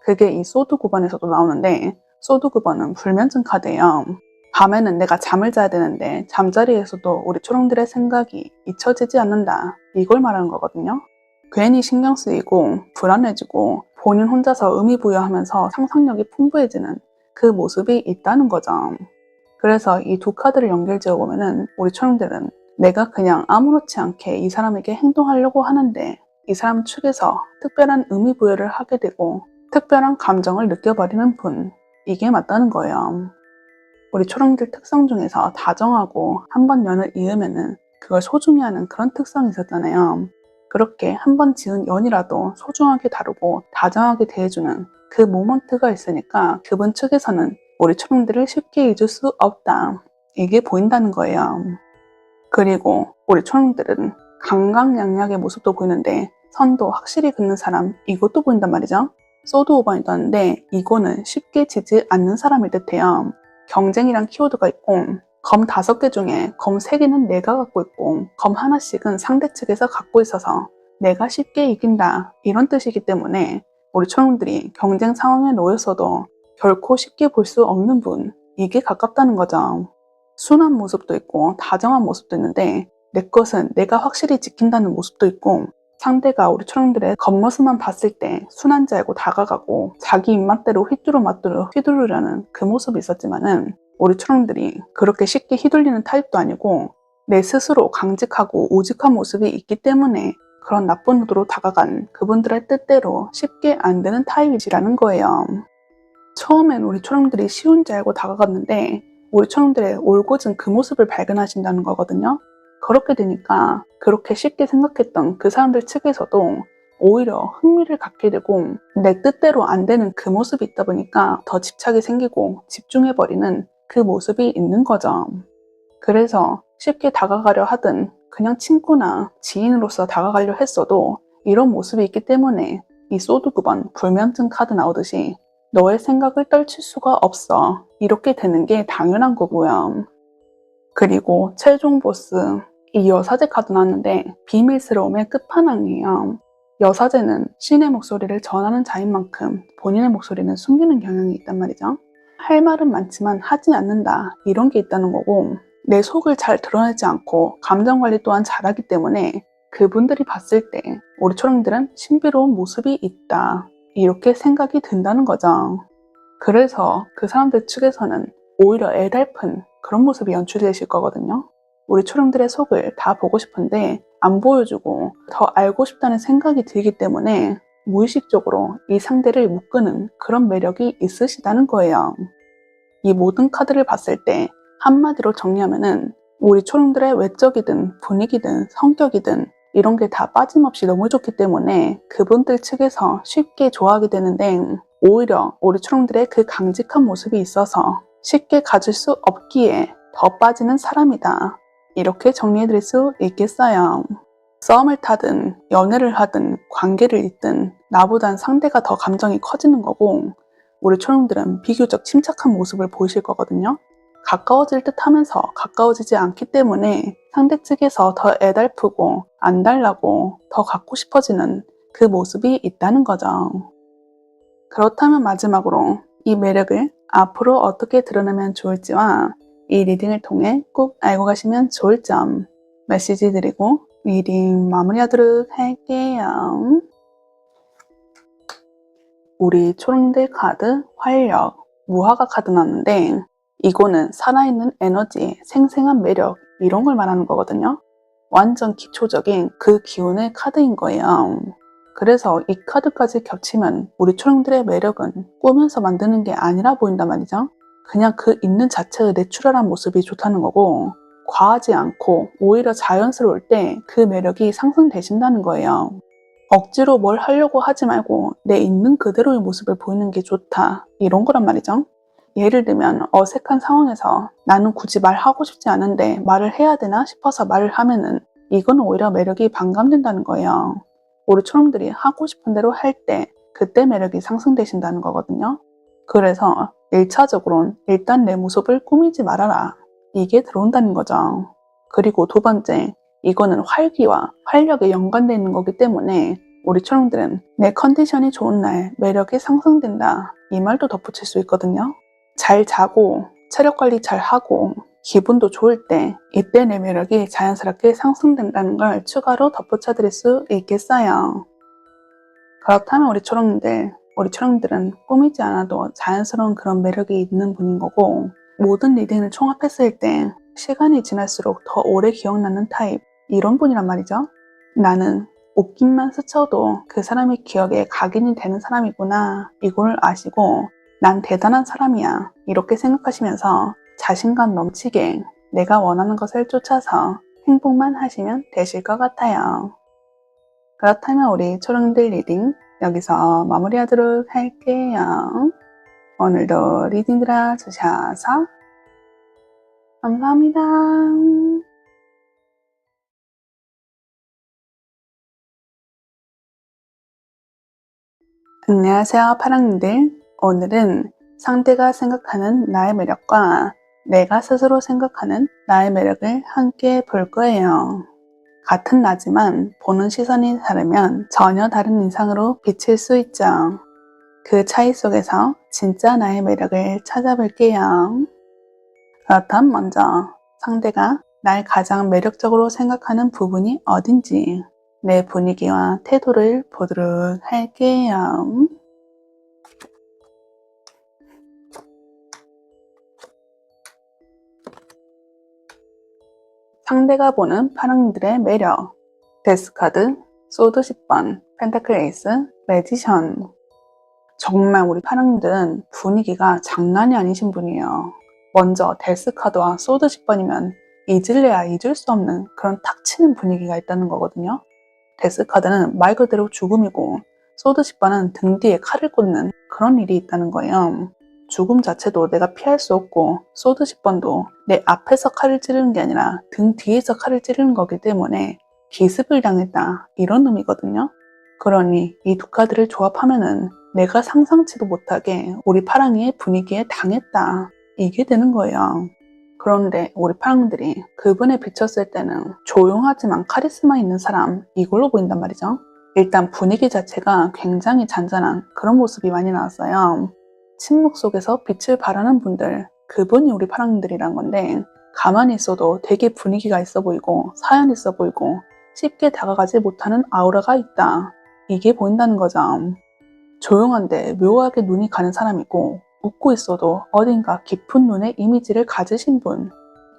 그게 이 소드 9번에서도 나오는데, 소드 9번은 불면증 카드예요. 밤에는 내가 잠을 자야 되는데 잠자리에서도 우리 초롱들의 생각이 잊혀지지 않는다. 이걸 말하는 거거든요. 괜히 신경 쓰이고 불안해지고 본인 혼자서 의미부여하면서 상상력이 풍부해지는 그 모습이 있다는 거죠. 그래서 이 두 카드를 연결지어 보면은 우리 초롱들은 내가 그냥 아무렇지 않게 이 사람에게 행동하려고 하는데 이 사람 측에서 특별한 의미 부여를 하게 되고 특별한 감정을 느껴버리는 분, 이게 맞다는 거예요. 우리 초롱들 특성 중에서 다정하고 한 번 연을 이으면은 그걸 소중히 하는 그런 특성이 있었잖아요. 그렇게 한 번 지은 연이라도 소중하게 다루고 다정하게 대해주는 그 모먼트가 있으니까 그분 측에서는 우리 초롱들을 쉽게 잊을 수 없다. 이게 보인다는 거예요. 그리고 우리 초롱들은 강강약약의 모습도 보이는데 선도 확실히 긋는 사람, 이것도 보인단 말이죠. 소드 5번이 떴는데 이거는 쉽게 지지 않는 사람일 듯해요. 경쟁이란 키워드가 있고 검 5개 중에 검 3개는 내가 갖고 있고 검 하나씩은 상대 측에서 갖고 있어서 내가 쉽게 이긴다, 이런 뜻이기 때문에 우리 초롱들이 경쟁 상황에 놓였어도 결코 쉽게 볼 수 없는 분, 이게 가깝다는 거죠. 순한 모습도 있고 다정한 모습도 있는데 내 것은 내가 확실히 지킨다는 모습도 있고 상대가 우리 초롱들의 겉모습만 봤을 때 순한 줄 알고 다가가고 자기 입맛대로 휘뚜루마뚜루 휘두르려는 그 모습이 있었지만은 우리 초롱들이 그렇게 쉽게 휘둘리는 타입도 아니고 내 스스로 강직하고 오직한 모습이 있기 때문에 그런 나쁜 의도로 다가간 그분들의 뜻대로 쉽게 안 되는 타입이라는 거예요. 처음엔 우리 초롱들이 쉬운 줄 알고 다가갔는데 우리 초롱들의 올곧은 그 모습을 발견하신다는 거거든요. 그렇게 되니까 그렇게 쉽게 생각했던 그 사람들 측에서도 오히려 흥미를 갖게 되고 내 뜻대로 안 되는 그 모습이 있다 보니까 더 집착이 생기고 집중해버리는 그 모습이 있는 거죠. 그래서 쉽게 다가가려 하든 그냥 친구나 지인으로서 다가가려 했어도 이런 모습이 있기 때문에 이 소드 9번 불면증 카드 나오듯이 너의 생각을 떨칠 수가 없어, 이렇게 되는 게 당연한 거고요. 그리고 최종 보스, 이 여사제 카드 나왔는데 비밀스러움의 끝판왕이에요. 여사제는 신의 목소리를 전하는 자인 만큼 본인의 목소리는 숨기는 경향이 있단 말이죠. 할 말은 많지만 하지 않는다, 이런 게 있다는 거고 내 속을 잘 드러내지 않고 감정관리 또한 잘하기 때문에 그분들이 봤을 때 우리 초롱들은 신비로운 모습이 있다, 이렇게 생각이 든다는 거죠. 그래서 그 사람들 측에서는 오히려 애달픈 그런 모습이 연출되실 거거든요. 우리 초롱들의 속을 다 보고 싶은데 안 보여주고 더 알고 싶다는 생각이 들기 때문에 무의식적으로 이 상대를 묶는 그런 매력이 있으시다는 거예요. 이 모든 카드를 봤을 때 한마디로 정리하면은 우리 초롱들의 외적이든 분위기든 성격이든 이런 게 다 빠짐없이 너무 좋기 때문에 그분들 측에서 쉽게 좋아하게 되는데 오히려 우리 초롱들의 그 강직한 모습이 있어서 쉽게 가질 수 없기에 더 빠지는 사람이다, 이렇게 정리해드릴 수 있겠어요. 싸움을 타든 연애를 하든 관계를 잇든 나보단 상대가 더 감정이 커지는 거고 우리 초롱들은 비교적 침착한 모습을 보이실 거거든요. 가까워질 듯 하면서 가까워지지 않기 때문에 상대 측에서 더 애달프고 안달나고 더 갖고 싶어지는 그 모습이 있다는 거죠. 그렇다면 마지막으로 이 매력을 앞으로 어떻게 드러내면 좋을지와 이 리딩을 통해 꼭 알고 가시면 좋을 점 메시지 드리고 리딩 마무리하도록 할게요. 우리 초롱들 카드 활력, 무화과 카드 나왔는데 이거는 살아있는 에너지, 생생한 매력, 이런 걸 말하는 거거든요. 완전 기초적인 그 기운의 카드인 거예요. 그래서 이 카드까지 겹치면 우리 초롱들의 매력은 꾸면서 만드는 게 아니라 보인단 말이죠. 그냥 그 있는 자체의 내추럴한 모습이 좋다는 거고 과하지 않고 오히려 자연스러울 때 그 매력이 상승되신다는 거예요. 억지로 뭘 하려고 하지 말고 내 있는 그대로의 모습을 보이는 게 좋다, 이런 거란 말이죠. 예를 들면 어색한 상황에서 나는 굳이 말하고 싶지 않은데 말을 해야 되나 싶어서 말을 하면은 이건 오히려 매력이 반감된다는 거예요. 우리 초롱들이 하고 싶은 대로 할 때 그때 매력이 상승되신다는 거거든요. 그래서 1차적으로는 일단 내 모습을 꾸미지 말아라, 이게 들어온다는 거죠. 그리고 두 번째, 이거는 활기와 활력에 연관되어 있는 거기 때문에 우리 초롱들은 내 컨디션이 좋은 날 매력이 상승된다, 이 말도 덧붙일 수 있거든요. 잘 자고 체력 관리 잘 하고 기분도 좋을 때 이때 내 매력이 자연스럽게 상승된다는 걸 추가로 덧붙여 드릴 수 있겠어요. 그렇다면 우리 초롱들은 꾸미지 않아도 자연스러운 그런 매력이 있는 분인 거고 모든 리딩을 총합했을 때 시간이 지날수록 더 오래 기억나는 타입, 이런 분이란 말이죠. 나는 옷깃만 스쳐도 그 사람의 기억에 각인이 되는 사람이구나 이걸 아시고 난 대단한 사람이야 이렇게 생각하시면서 자신감 넘치게 내가 원하는 것을 쫓아서 행복만 하시면 되실 것 같아요. 그렇다면 우리 초롱들 리딩 여기서 마무리하도록 할게요. 오늘도 리딩 들어주셔서 감사합니다. 안녕하세요 파랑님들. 오늘은 상대가 생각하는 나의 매력과 내가 스스로 생각하는 나의 매력을 함께 볼 거예요. 같은 나지만 보는 시선이 다르면 전혀 다른 인상으로 비칠 수 있죠. 그 차이 속에서 진짜 나의 매력을 찾아볼게요. 그렇다면 먼저 상대가 날 가장 매력적으로 생각하는 부분이 어딘지 내 분위기와 태도를 보도록 할게요. 상대가 보는 파랑들의 매력 데스카드, 소드 10번, 펜타클 에이스, 매지션. 정말 우리 파랑들은 분위기가 장난이 아니신 분이에요. 먼저 데스카드와 소드 10번이면 잊을래야 잊을 수 없는 그런 탁 치는 분위기가 있다는 거거든요. 데스카드는 말 그대로 죽음이고 소드 10번은 등 뒤에 칼을 꽂는 그런 일이 있다는 거예요. 죽음 자체도 내가 피할 수 없고 소드 10번도 내 앞에서 칼을 찌르는 게 아니라 등 뒤에서 칼을 찌르는 거기 때문에 기습을 당했다 이런 의미거든요. 그러니 이 두 카드를 조합하면은 내가 상상치도 못하게 우리 파랑이의 분위기에 당했다 이게 되는 거예요. 그런데 우리 파랑들이 그분에 비쳤을 때는 조용하지만 카리스마 있는 사람 이걸로 보인단 말이죠. 일단 분위기 자체가 굉장히 잔잔한 그런 모습이 많이 나왔어요. 침묵 속에서 빛을 발하는 분들 그분이 우리 파랑들이란 건데 가만히 있어도 되게 분위기가 있어 보이고 사연 있어 보이고 쉽게 다가가지 못하는 아우라가 있다 이게 보인다는 거죠. 조용한데 묘하게 눈이 가는 사람이고 웃고 있어도 어딘가 깊은 눈의 이미지를 가지신 분.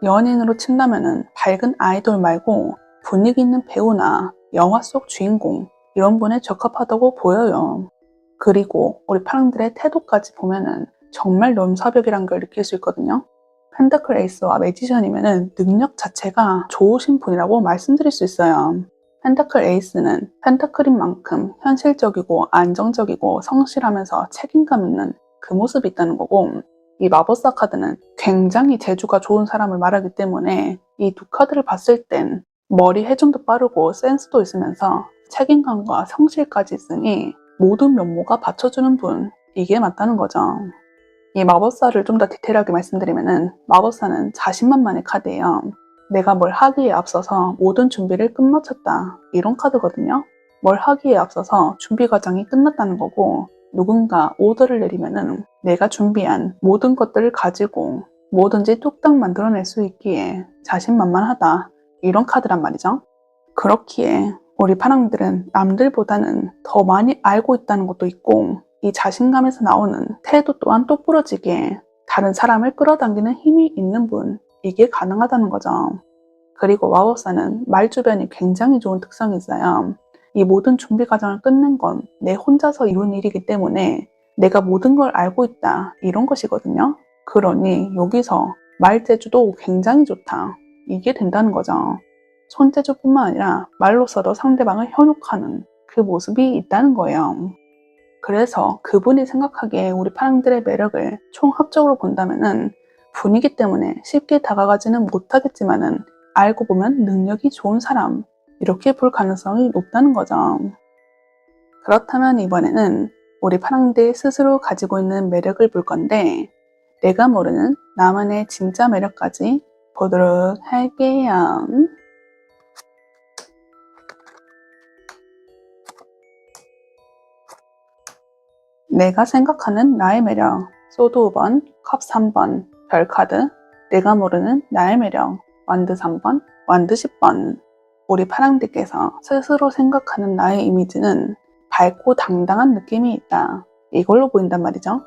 연예인으로 친다면은 밝은 아이돌 말고 분위기 있는 배우나 영화 속 주인공 이런 분에 적합하다고 보여요. 그리고 우리 파랑들의 태도까지 보면은 정말 넘사벽이란 걸 느낄 수 있거든요. 펜타클 에이스와 매지션이면은 능력 자체가 좋으신 분이라고 말씀드릴 수 있어요. 펜타클 에이스는 펜타클인 만큼 현실적이고 안정적이고 성실하면서 책임감 있는 그 모습이 있다는 거고 이 마법사 카드는 굉장히 재주가 좋은 사람을 말하기 때문에 이 두 카드를 봤을 땐 머리 회전도 빠르고 센스도 있으면서 책임감과 성실까지 있으니 모든 면모가 받쳐주는 분 이게 맞다는 거죠. 이 마법사를 좀 더 디테일하게 말씀드리면은 마법사는 자신만만의 카드예요. 내가 뭘 하기에 앞서서 모든 준비를 끝마쳤다 이런 카드거든요. 뭘 하기에 앞서서 준비 과정이 끝났다는 거고 누군가 오더를 내리면은 내가 준비한 모든 것들을 가지고 뭐든지 뚝딱 만들어낼 수 있기에 자신만만하다 이런 카드란 말이죠. 그렇기에 우리 파랑들은 남들보다는 더 많이 알고 있다는 것도 있고 이 자신감에서 나오는 태도 또한 똑부러지게 다른 사람을 끌어당기는 힘이 있는 분 이게 가능하다는 거죠. 그리고 마법사는 말주변이 굉장히 좋은 특성이 있어요. 이 모든 준비 과정을 끝낸 건 내 혼자서 이룬 일이기 때문에 내가 모든 걸 알고 있다 이런 것이거든요. 그러니 여기서 말재주도 굉장히 좋다 이게 된다는 거죠. 손재주뿐만 아니라 말로써도 상대방을 현혹하는 그 모습이 있다는 거예요. 그래서 그분이 생각하기에 우리 파랑들의 매력을 총합적으로 본다면은 분위기 때문에 쉽게 다가가지는 못하겠지만은 알고 보면 능력이 좋은 사람 이렇게 볼 가능성이 높다는 거죠. 그렇다면 이번에는 우리 파랑들 스스로 가지고 있는 매력을 볼 건데 내가 모르는 나만의 진짜 매력까지 보도록 할게요. 내가 생각하는 나의 매력 소드 5번, 컵 3번, 별카드 내가 모르는 나의 매력 완드 3번, 완드 10번 우리 파랑들께서 스스로 생각하는 나의 이미지는 밝고 당당한 느낌이 있다 이걸로 보인단 말이죠.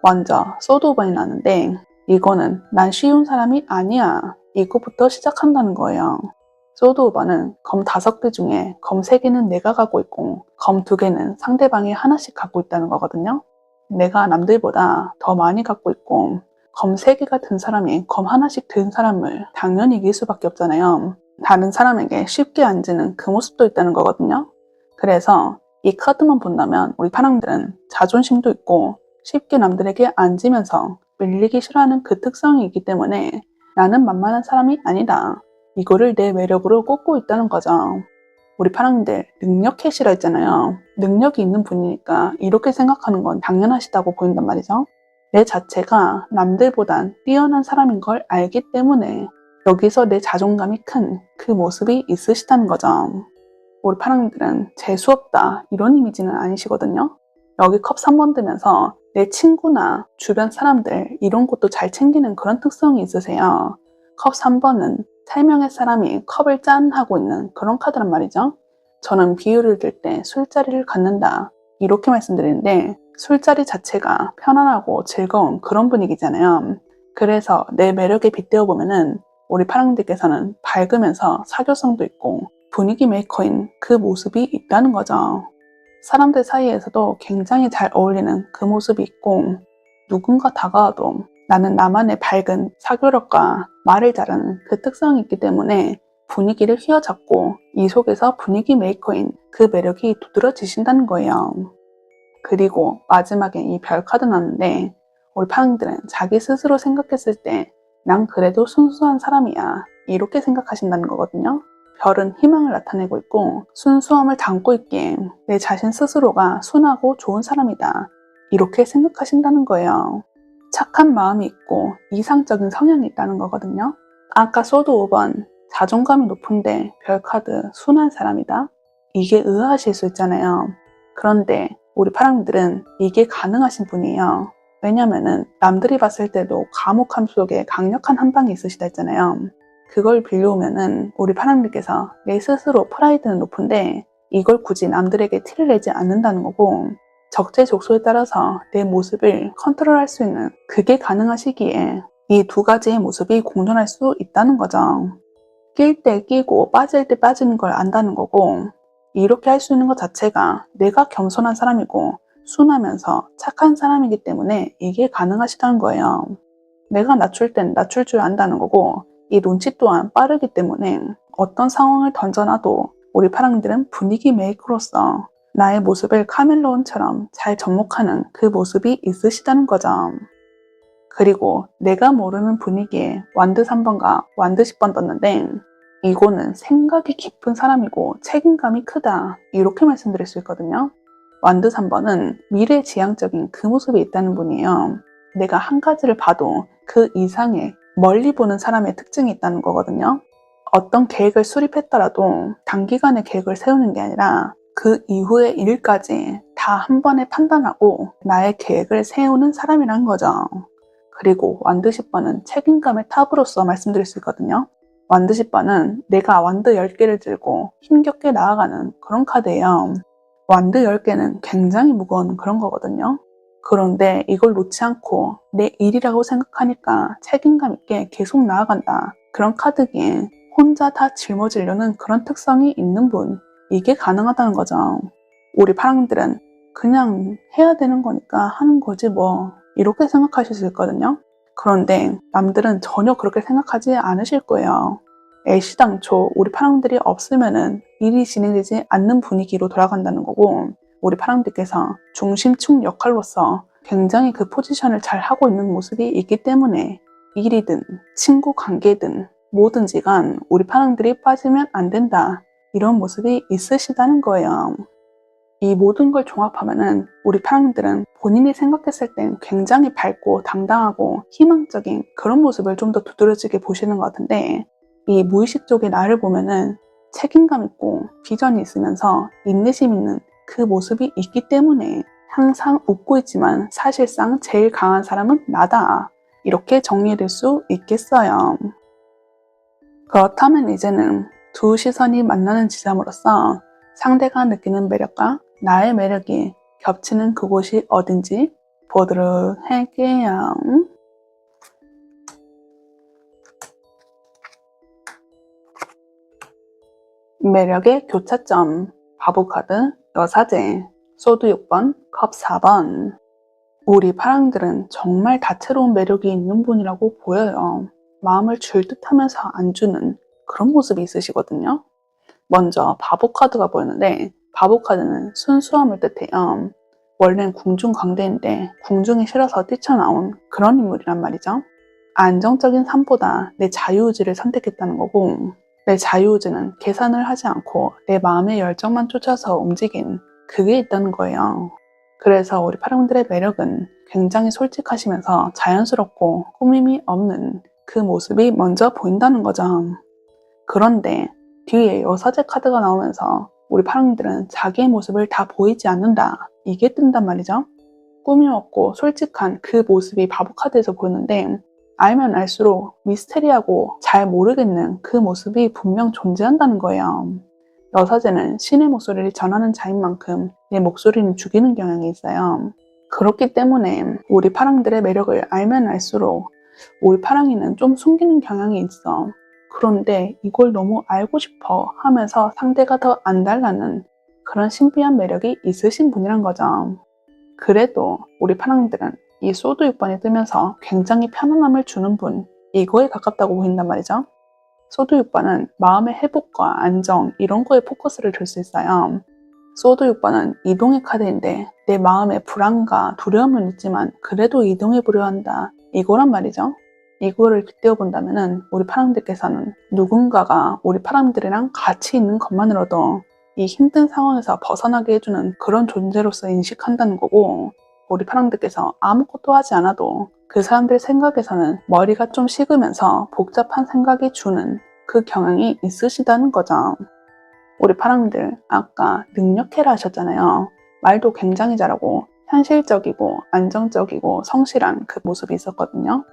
먼저 소드 5번이 나는데 이거는 난 쉬운 사람이 아니야 이거부터 시작한다는 거예요. 소드 오버는 검 5개 중에 검 3개는 내가 갖고 있고 검 2개는 상대방이 하나씩 갖고 있다는 거거든요. 내가 남들보다 더 많이 갖고 있고 검 3개가 든 사람이 검 하나씩 든 사람을 당연히 이길 수밖에 없잖아요. 다른 사람에게 쉽게 앉는 그 모습도 있다는 거거든요. 그래서 이 카드만 본다면 우리 파랑들은 자존심도 있고 쉽게 남들에게 앉으면서 밀리기 싫어하는 그 특성이 있기 때문에 나는 만만한 사람이 아니다. 이거를 내 매력으로 꼽고 있다는 거죠. 우리 파랑들 능력 캐시라 했잖아요. 능력이 있는 분이니까 이렇게 생각하는 건 당연하시다고 보인단 말이죠. 내 자체가 남들보단 뛰어난 사람인 걸 알기 때문에 여기서 내 자존감이 큰 그 모습이 있으시다는 거죠. 우리 파랑들은 재수없다 이런 이미지는 아니시거든요. 여기 컵 3번 들면서 내 친구나 주변 사람들 이런 것도 잘 챙기는 그런 특성이 있으세요. 컵 3번은 3명의 사람이 컵을 짠 하고 있는 그런 카드란 말이죠. 저는 비유를 들 때 술자리를 갖는다 이렇게 말씀드리는데 술자리 자체가 편안하고 즐거운 그런 분위기잖아요. 그래서 내 매력에 빗대어 보면은 우리 파랑들께서는 밝으면서 사교성도 있고 분위기 메이커인 그 모습이 있다는 거죠. 사람들 사이에서도 굉장히 잘 어울리는 그 모습이 있고 누군가 다가와도 나는 나만의 밝은 사교력과 말을 잘하는 그 특성이 있기 때문에 분위기를 휘어잡고 이 속에서 분위기 메이커인 그 매력이 두드러지신다는 거예요. 그리고 마지막에 이 별 카드 나왔는데 우리 파랑들은 자기 스스로 생각했을 때 난 그래도 순수한 사람이야 이렇게 생각하신다는 거거든요. 별은 희망을 나타내고 있고 순수함을 담고 있기에 내 자신 스스로가 순하고 좋은 사람이다 이렇게 생각하신다는 거예요. 착한 마음이 있고 이상적인 성향이 있다는 거거든요. 아까 소드 5번 자존감이 높은데 별카드 순한 사람이다 이게 의아하실 수 있잖아요. 그런데 우리 파랑들은 이게 가능하신 분이에요. 왜냐면은 남들이 봤을 때도 과묵함 속에 강력한 한방이 있으시다 했잖아요. 그걸 빌려오면은 우리 파랑들께서 내 스스로 프라이드는 높은데 이걸 굳이 남들에게 티를 내지 않는다는 거고 적재적소에 따라서 내 모습을 컨트롤할 수 있는 그게 가능하시기에 이 2가지의 모습이 공존할 수 있다는 거죠. 낄 때 끼고 빠질 때 빠지는 걸 안다는 거고 이렇게 할 수 있는 것 자체가 내가 겸손한 사람이고 순하면서 착한 사람이기 때문에 이게 가능하시다는 거예요. 내가 낮출 땐 낮출 줄 안다는 거고 이 눈치 또한 빠르기 때문에 어떤 상황을 던져놔도 우리 파랑들은 분위기 메이커로서 나의 모습을 카멜레온처럼 잘 접목하는 그 모습이 있으시다는 거죠. 그리고 내가 모르는 분위기에 완드 3번과 완드 10번 떴는데 이거는 생각이 깊은 사람이고 책임감이 크다 이렇게 말씀드릴 수 있거든요. 완드 3번은 미래지향적인 그 모습이 있다는 분이에요. 내가 한 가지를 봐도 그 이상의 멀리 보는 사람의 특징이 있다는 거거든요. 어떤 계획을 수립했더라도 단기간에 계획을 세우는 게 아니라 그 이후의 일까지 다 한 번에 판단하고 나의 계획을 세우는 사람이란 거죠. 그리고 완드 10번은 책임감의 탑으로서 말씀드릴 수 있거든요. 완드 10번은 내가 완드 10개를 들고 힘겹게 나아가는 그런 카드예요. 완드 10개는 굉장히 무거운 그런 거거든요. 그런데 이걸 놓지 않고 내 일이라고 생각하니까 책임감 있게 계속 나아간다. 그런 카드기에 혼자 다 짊어지려는 그런 특성이 있는 분, 이게 가능하다는 거죠. 우리 파랑들은 그냥 해야 되는 거니까 하는 거지 뭐 이렇게 생각하실 수 있거든요. 그런데 남들은 전혀 그렇게 생각하지 않으실 거예요. 애시당초 우리 파랑들이 없으면은 일이 진행되지 않는 분위기로 돌아간다는 거고 우리 파랑들께서 중심축 역할로서 굉장히 그 포지션을 잘 하고 있는 모습이 있기 때문에 일이든 친구 관계든 뭐든지 간 우리 파랑들이 빠지면 안 된다 이런 모습이 있으시다는 거예요. 이 모든 걸 종합하면은 우리 파랑들은 본인이 생각했을 땐 굉장히 밝고 당당하고 희망적인 그런 모습을 좀 더 두드러지게 보시는 것 같은데 이 무의식 쪽의 나를 보면은 책임감 있고 비전이 있으면서 인내심 있는 그 모습이 있기 때문에 항상 웃고 있지만 사실상 제일 강한 사람은 나다 이렇게 정리될 수 있겠어요. 그렇다면 이제는 두 시선이 만나는 지점으로서 상대가 느끼는 매력과 나의 매력이 겹치는 그곳이 어딘지 보도록 할게요. 매력의 교차점, 바보카드, 여사제, 소드 6번, 컵 4번. 우리 파랑들은 정말 다채로운 매력이 있는 분이라고 보여요. 마음을 줄 듯하면서 안 주는 그런 모습이 있으시거든요. 먼저 바보카드가 보이는데 바보카드는 순수함을 뜻해요. 원래는 궁중광대인데 궁중이 싫어서 뛰쳐나온 그런 인물이란 말이죠. 안정적인 삶보다 내 자유의지를 선택했다는 거고, 내 자유의지는 계산을 하지 않고 내 마음의 열정만 쫓아서 움직인 그게 있다는 거예요. 그래서 우리 파랑들의 매력은 굉장히 솔직하시면서 자연스럽고 꾸밈이 없는 그 모습이 먼저 보인다는 거죠. 그런데 뒤에 여사제 카드가 나오면서 우리 파랑들은 자기의 모습을 다 보이지 않는다, 이게 뜬단 말이죠. 꾸밈 없고 솔직한 그 모습이 바보 카드에서 보이는데 알면 알수록 미스테리하고 잘 모르겠는 그 모습이 분명 존재한다는 거예요. 여사제는 신의 목소리를 전하는 자인 만큼 내 목소리는 죽이는 경향이 있어요. 그렇기 때문에 우리 파랑들의 매력을 알면 알수록 우리 파랑이는 좀 숨기는 경향이 있어. 그런데 이걸 너무 알고 싶어 하면서 상대가 더 안달나는 그런 신비한 매력이 있으신 분이란 거죠. 그래도 우리 파랑들은 이 소드 6번이 뜨면서 굉장히 편안함을 주는 분, 이거에 가깝다고 보인단 말이죠. 소드 6번은 마음의 회복과 안정 이런 거에 포커스를 둘 수 있어요. 소드 6번은 이동의 카드인데 내 마음에 불안과 두려움은 있지만 그래도 이동해 보려 한다, 이거란 말이죠. 이거를 빗대어 본다면 우리 파랑들께서는 누군가가 우리 파랑들이랑 같이 있는 것만으로도 이 힘든 상황에서 벗어나게 해주는 그런 존재로서 인식한다는 거고, 우리 파랑들께서 아무것도 하지 않아도 그 사람들 생각에서는 머리가 좀 식으면서 복잡한 생각이 주는 그 경향이 있으시다는 거죠. 우리 파랑들 아까 능력해라 하셨잖아요. 말도 굉장히 잘하고 현실적이고 안정적이고 성실한 그 모습이 있었거든요.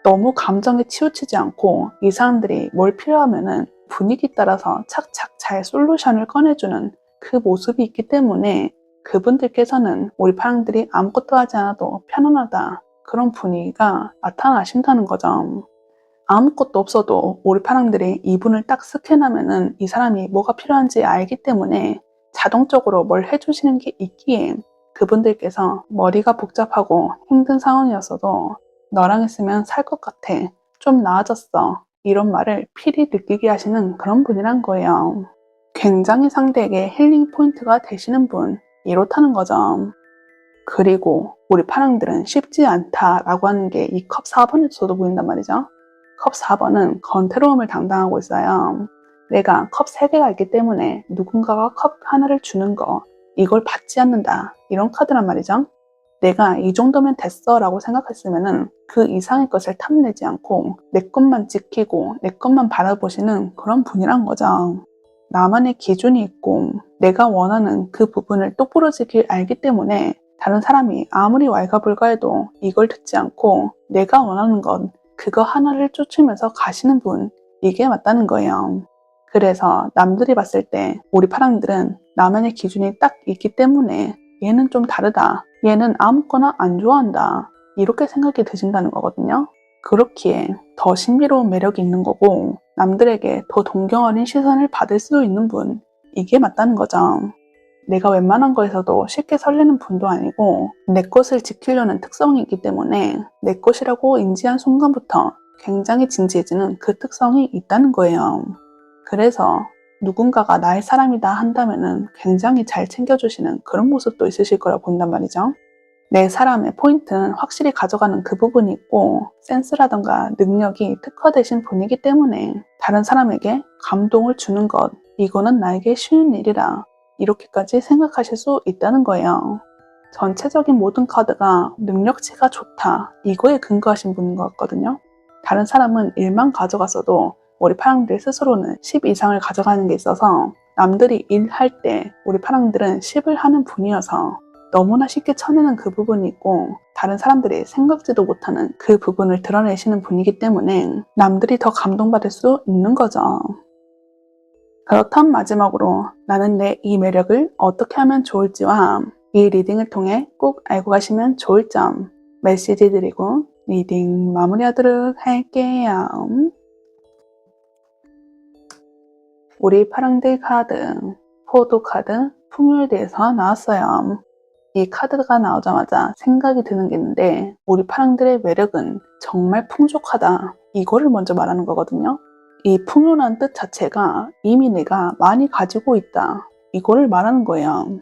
너무 감정에 치우치지 않고 이 사람들이 뭘 필요하면은 분위기 따라서 착착 잘 솔루션을 꺼내주는 그 모습이 있기 때문에 그분들께서는 우리 파랑들이 아무것도 하지 않아도 편안하다, 그런 분위기가 나타나신다는 거죠. 아무것도 없어도 우리 파랑들이 이분을 딱 스캔하면은 이 사람이 뭐가 필요한지 알기 때문에 자동적으로 뭘 해주시는 게 있기에 그분들께서 머리가 복잡하고 힘든 상황이었어도 너랑 있으면 살 것 같아, 좀 나아졌어, 이런 말을 필히 느끼게 하시는 그런 분이란 거예요. 굉장히 상대에게 힐링 포인트가 되시는 분, 이렇다는 거죠. 그리고 우리 파랑들은 쉽지 않다라고 하는 게 이 컵 4번에서도 보인단 말이죠. 컵 4번은 건태로움을 담당하고 있어요. 내가 컵 3개가 있기 때문에 누군가가 컵 하나를 주는 거, 이걸 받지 않는다, 이런 카드란 말이죠. 내가 이 정도면 됐어 라고 생각했으면 그 이상의 것을 탐내지 않고 내 것만 지키고 내 것만 바라보시는 그런 분이란 거죠. 나만의 기준이 있고 내가 원하는 그 부분을 똑부러지게 알기 때문에 다른 사람이 아무리 왈가불가해도 이걸 듣지 않고 내가 원하는 건 그거 하나를 쫓으면서 가시는 분, 이게 맞다는 거예요. 그래서 남들이 봤을 때 우리 파랑들은 나만의 기준이 딱 있기 때문에 얘는 좀 다르다, 얘는 아무거나 안 좋아한다, 이렇게 생각이 드신다는 거거든요. 그렇기에 더 신비로운 매력이 있는 거고 남들에게 더 동경 어린 시선을 받을 수 있는 분, 이게 맞다는 거죠. 내가 웬만한 거에서도 쉽게 설레는 분도 아니고 내 것을 지키려는 특성이 있기 때문에 내 것이라고 인지한 순간부터 굉장히 진지해지는 그 특성이 있다는 거예요. 그래서 누군가가 나의 사람이다 한다면은 굉장히 잘 챙겨주시는 그런 모습도 있으실 거라 본단 말이죠. 내 사람의 포인트는 확실히 가져가는 그 부분이 있고 센스라던가 능력이 특화되신 분이기 때문에 다른 사람에게 감동을 주는 것, 이거는 나에게 쉬운 일이라 이렇게까지 생각하실 수 있다는 거예요. 전체적인 모든 카드가 능력치가 좋다, 이거에 근거하신 분인 것 같거든요. 다른 사람은 1만 가져갔어도 우리 파랑들 스스로는 10 이상을 가져가는 게 있어서 남들이 일할 때 우리 파랑들은 10을 하는 분이어서 너무나 쉽게 쳐내는 그 부분이 있고 다른 사람들이 생각지도 못하는 그 부분을 드러내시는 분이기 때문에 남들이 더 감동받을 수 있는 거죠. 그렇다면 마지막으로 나는 내 이 매력을 어떻게 하면 좋을지와 이 리딩을 통해 꼭 알고 가시면 좋을 점 메시지 드리고 리딩 마무리하도록 할게요. 우리 파랑들 카드, 포도 카드, 풍요에 대해서 나왔어요. 이 카드가 나오자마자 생각이 드는 게 있는데 우리 파랑들의 매력은 정말 풍족하다. 이거를 먼저 말하는 거거든요. 이 풍요란 뜻 자체가 이미 내가 많이 가지고 있다. 이거를 말하는 거예요.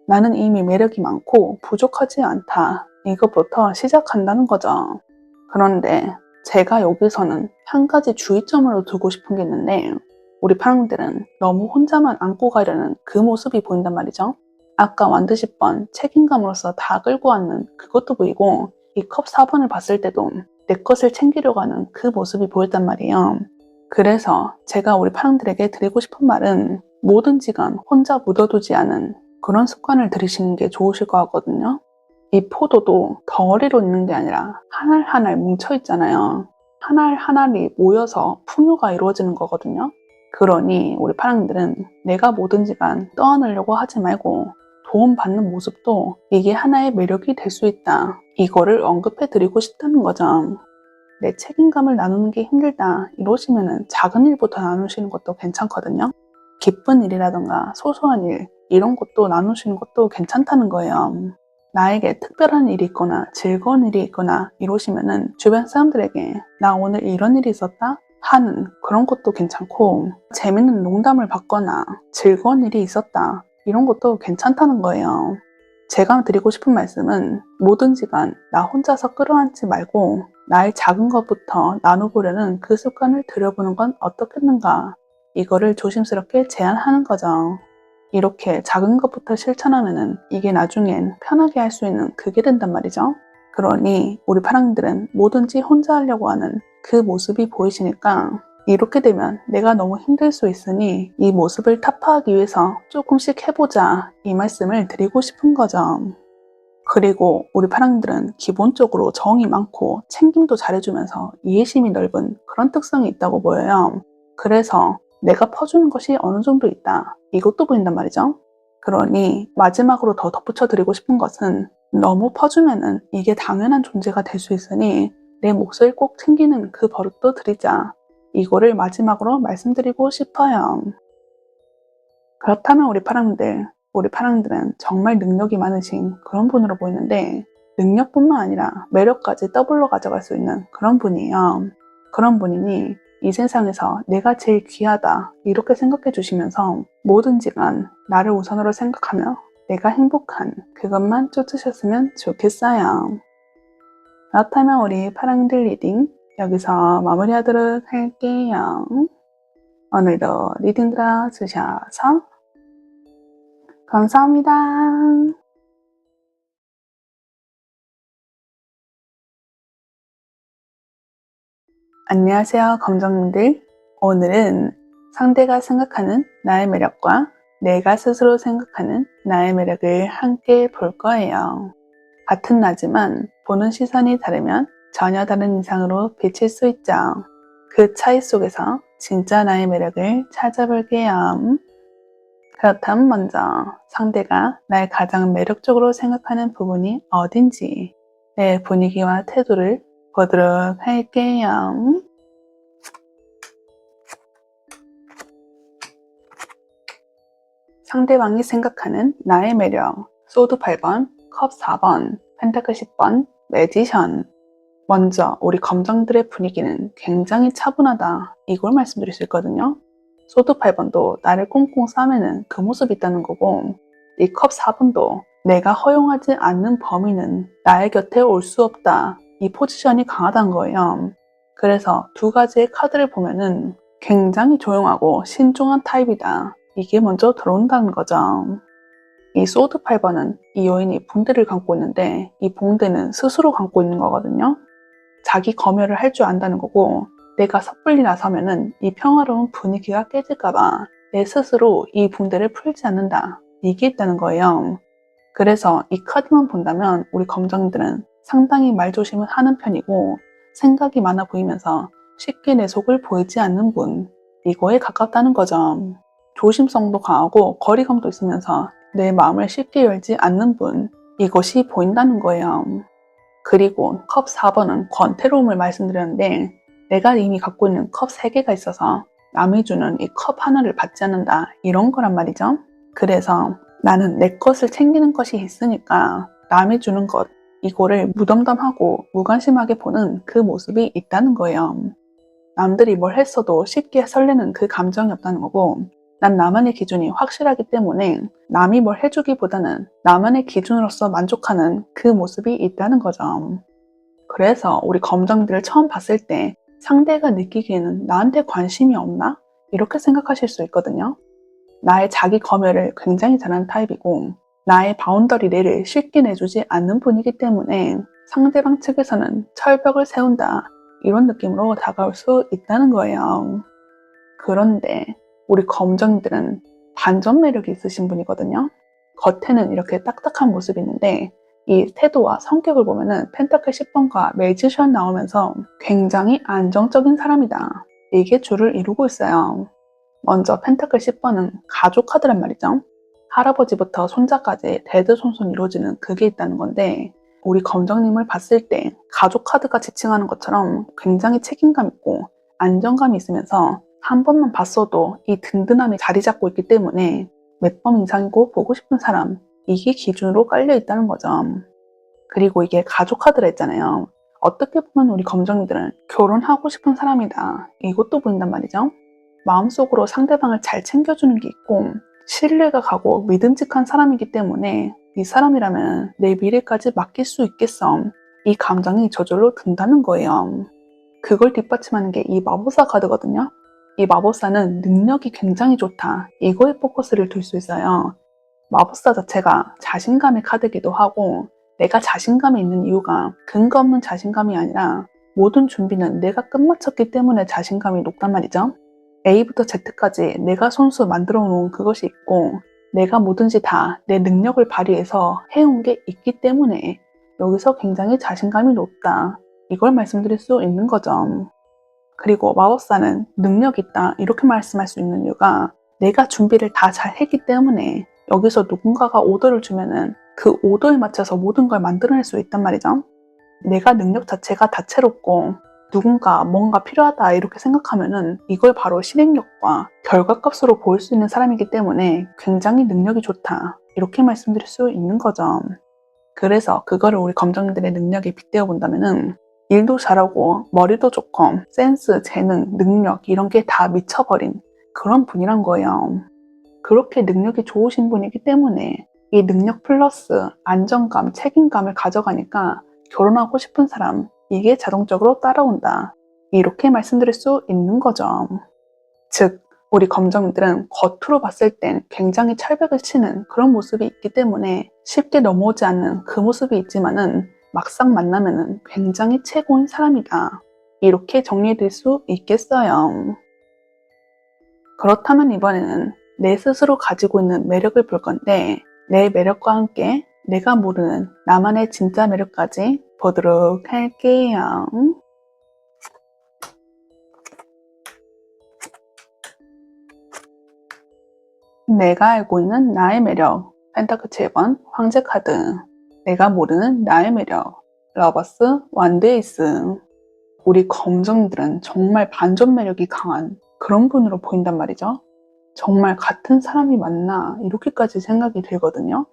나는 이미 매력이 많고 부족하지 않다. 이것부터 시작한다는 거죠. 그런데 제가 여기서는 한 가지 주의점으로 두고 싶은 게 있는데 우리 파랑들은 너무 혼자만 안고 가려는 그 모습이 보인단 말이죠. 아까 완드십 번 책임감으로서 다 끌고 왔는 그것도 보이고 이 컵 4번을 봤을 때도 내 것을 챙기려고 하는 그 모습이 보였단 말이에요. 그래서 제가 우리 파랑들에게 드리고 싶은 말은 뭐든지 간 혼자 묻어두지 않은 그런 습관을 들이시는 게 좋으실 것 같거든요. 이 포도도 덩어리로 있는 게 아니라 한 알 한 알 뭉쳐 있잖아요. 한 알 한 알이 모여서 풍요가 이루어지는 거거든요. 그러니 우리 파랑들은 내가 뭐든지 간 떠안으려고 하지 말고 도움받는 모습도 이게 하나의 매력이 될 수 있다. 이거를 언급해 드리고 싶다는 거죠. 내 책임감을 나누는 게 힘들다 이러시면 작은 일부터 나누시는 것도 괜찮거든요. 기쁜 일이라던가 소소한 일 이런 것도 나누시는 것도 괜찮다는 거예요. 나에게 특별한 일이 있거나 즐거운 일이 있거나 이러시면은 주변 사람들에게 나 오늘 이런 일이 있었다 하는 그런 것도 괜찮고 재밌는 농담을 받거나 즐거운 일이 있었다 이런 것도 괜찮다는 거예요. 제가 드리고 싶은 말씀은 뭐든지 간 나 혼자서 끌어안지 말고 나의 작은 것부터 나눠보려는 그 습관을 들여보는 건 어떻겠는가 이거를 조심스럽게 제안하는 거죠. 이렇게 작은 것부터 실천하면은 이게 나중엔 편하게 할 수 있는 그게 된단 말이죠. 그러니 우리 파랑들은 뭐든지 혼자 하려고 하는 그 모습이 보이시니까 이렇게 되면 내가 너무 힘들 수 있으니 이 모습을 타파하기 위해서 조금씩 해보자 이 말씀을 드리고 싶은 거죠. 그리고 우리 파랑들은 기본적으로 정이 많고 챙김도 잘해주면서 이해심이 넓은 그런 특성이 있다고 보여요. 그래서 내가 퍼주는 것이 어느 정도 있다. 이것도 보인단 말이죠. 그러니 마지막으로 더 덧붙여 드리고 싶은 것은 너무 퍼주면은 이게 당연한 존재가 될 수 있으니 내 몫을 꼭 챙기는 그 버릇도 드리자. 이거를 마지막으로 말씀드리고 싶어요. 그렇다면 우리 파랑들은 정말 능력이 많으신 그런 분으로 보이는데 능력뿐만 아니라 매력까지 더블로 가져갈 수 있는 그런 분이에요. 그런 분이니 이 세상에서 내가 제일 귀하다 이렇게 생각해 주시면서 뭐든지 간 나를 우선으로 생각하며 내가 행복한 그것만 쫓으셨으면 좋겠어요. 그렇다면 우리 파랑들 리딩 여기서 마무리하도록 할게요. 오늘도 리딩 들어주셔서 감사합니다. 안녕하세요, 검정님들. 오늘은 상대가 생각하는 나의 매력과 내가 스스로 생각하는 나의 매력을 함께 볼 거예요. 같은 나지만 보는 시선이 다르면 전혀 다른 인상으로 비칠 수 있죠. 그 차이 속에서 진짜 나의 매력을 찾아볼게요. 그렇다면 먼저 상대가 날 가장 매력적으로 생각하는 부분이 어딘지 내 분위기와 태도를 보도록 할게요. 상대방이 생각하는 나의 매력 소드 8번, 컵 4번, 펜타클 10번, 매지션. 먼저 우리 검정들의 분위기는 굉장히 차분하다 이걸 말씀드릴 수 있거든요. 소드 8번도 나를 꽁꽁 싸매는 그 모습이 있다는 거고 이 컵 4번도 내가 허용하지 않는 범위는 나의 곁에 올 수 없다 이 포지션이 강하다는 거예요. 그래서 두 가지의 카드를 보면은 굉장히 조용하고 신중한 타입이다 이게 먼저 들어온다는 거죠. 이 소드 8번은 이 여인이 붕대를 감고 있는데 이 붕대는 스스로 감고 있는 거거든요. 자기 검열을 할 줄 안다는 거고 내가 섣불리 나서면은 이 평화로운 분위기가 깨질까봐 내 스스로 이 붕대를 풀지 않는다. 이게 있다는 거예요. 그래서 이 카드만 본다면 우리 검정들은 상당히 말조심을 하는 편이고 생각이 많아 보이면서 쉽게 내 속을 보이지 않는 분. 이거에 가깝다는 거죠. 조심성도 강하고 거리감도 있으면서 내 마음을 쉽게 열지 않는 분. 이것이 보인다는 거예요. 그리고 컵 4번은 권태로움을 말씀드렸는데 내가 이미 갖고 있는 컵 3개가 있어서 남이 주는 이 컵 하나를 받지 않는다 이런 거란 말이죠. 그래서 나는 내 것을 챙기는 것이 있으니까 남이 주는 것 이거를 무덤덤하고 무관심하게 보는 그 모습이 있다는 거예요. 남들이 뭘 했어도 쉽게 설레는 그 감정이 없다는 거고 난 나만의 기준이 확실하기 때문에 남이 뭘 해주기보다는 나만의 기준으로서 만족하는 그 모습이 있다는 거죠. 그래서 우리 검정들을 처음 봤을 때 상대가 느끼기에는 나한테 관심이 없나? 이렇게 생각하실 수 있거든요. 나의 자기 검열을 굉장히 잘하는 타입이고 나의 바운더리 내를 쉽게 내주지 않는 분이기 때문에 상대방 측에서는 철벽을 세운다 이런 느낌으로 다가올 수 있다는 거예요. 그런데 우리 검정들은 반전 매력이 있으신 분이거든요. 겉에는 이렇게 딱딱한 모습이 있는데 이 태도와 성격을 보면은 펜타클 10번과 매지션 나오면서 굉장히 안정적인 사람이다. 이게 주를 이루고 있어요. 먼저 펜타클 10번은 가족 카드란 말이죠. 할아버지부터 손자까지 대대손손 이루어지는 그게 있다는 건데 우리 검정님을 봤을 때 가족 카드가 지칭하는 것처럼 굉장히 책임감 있고 안정감이 있으면서 한 번만 봤어도 이 든든함이 자리 잡고 있기 때문에 몇 번 이상이고 보고 싶은 사람 이게 기준으로 깔려 있다는 거죠. 그리고 이게 가족 카드라 했잖아요. 어떻게 보면 우리 검정이들은 결혼하고 싶은 사람이다 이것도 보인단 말이죠. 마음속으로 상대방을 잘 챙겨주는 게 있고 신뢰가 가고 믿음직한 사람이기 때문에 이 사람이라면 내 미래까지 맡길 수 있겠어. 이 감정이 저절로 든다는 거예요. 그걸 뒷받침하는 게 이 마법사 카드거든요. 이 마법사는 능력이 굉장히 좋다. 이거에 포커스를 둘 수 있어요. 마법사 자체가 자신감의 카드이기도 하고 내가 자신감이 있는 이유가 근거 없는 자신감이 아니라 모든 준비는 내가 끝마쳤기 때문에 자신감이 높단 말이죠. A부터 Z까지 내가 손수 만들어 놓은 그것이 있고 내가 뭐든지 다 내 능력을 발휘해서 해온 게 있기 때문에 여기서 굉장히 자신감이 높다. 이걸 말씀드릴 수 있는 거죠. 그리고 마법사는 능력 있다 이렇게 말씀할 수 있는 이유가 내가 준비를 다 잘 했기 때문에 여기서 누군가가 오더를 주면은 그 오더에 맞춰서 모든 걸 만들어낼 수 있단 말이죠. 내가 능력 자체가 다채롭고 누군가 뭔가 필요하다 이렇게 생각하면은 이걸 바로 실행력과 결과값으로 보일 수 있는 사람이기 때문에 굉장히 능력이 좋다 이렇게 말씀드릴 수 있는 거죠. 그래서 그거를 우리 검정들의 능력에 빗대어 본다면은 일도 잘하고 머리도 좋고 센스, 재능, 능력 이런 게 다 미쳐버린 그런 분이란 거예요. 그렇게 능력이 좋으신 분이기 때문에 이 능력 플러스 안정감, 책임감을 가져가니까 결혼하고 싶은 사람 이게 자동적으로 따라온다. 이렇게 말씀드릴 수 있는 거죠. 즉 우리 검정들은 겉으로 봤을 땐 굉장히 철벽을 치는 그런 모습이 있기 때문에 쉽게 넘어오지 않는 그 모습이 있지만은 막상 만나면은 굉장히 최고인 사람이다. 이렇게 정리해 드릴 수 있겠어요. 그렇다면 이번에는 내 스스로 가지고 있는 매력을 볼 건데 내 매력과 함께 내가 모르는 나만의 진짜 매력까지 보도록 할게요. 내가 알고 있는 나의 매력 펜타클 7번 황제 카드 내가 모르는 나의 매력 러버스 완드에이스 우리 검정들은 정말 반전 매력이 강한 그런 분으로 보인단 말이죠. 정말 같은 사람이 맞나 이렇게까지 생각이 들거든요.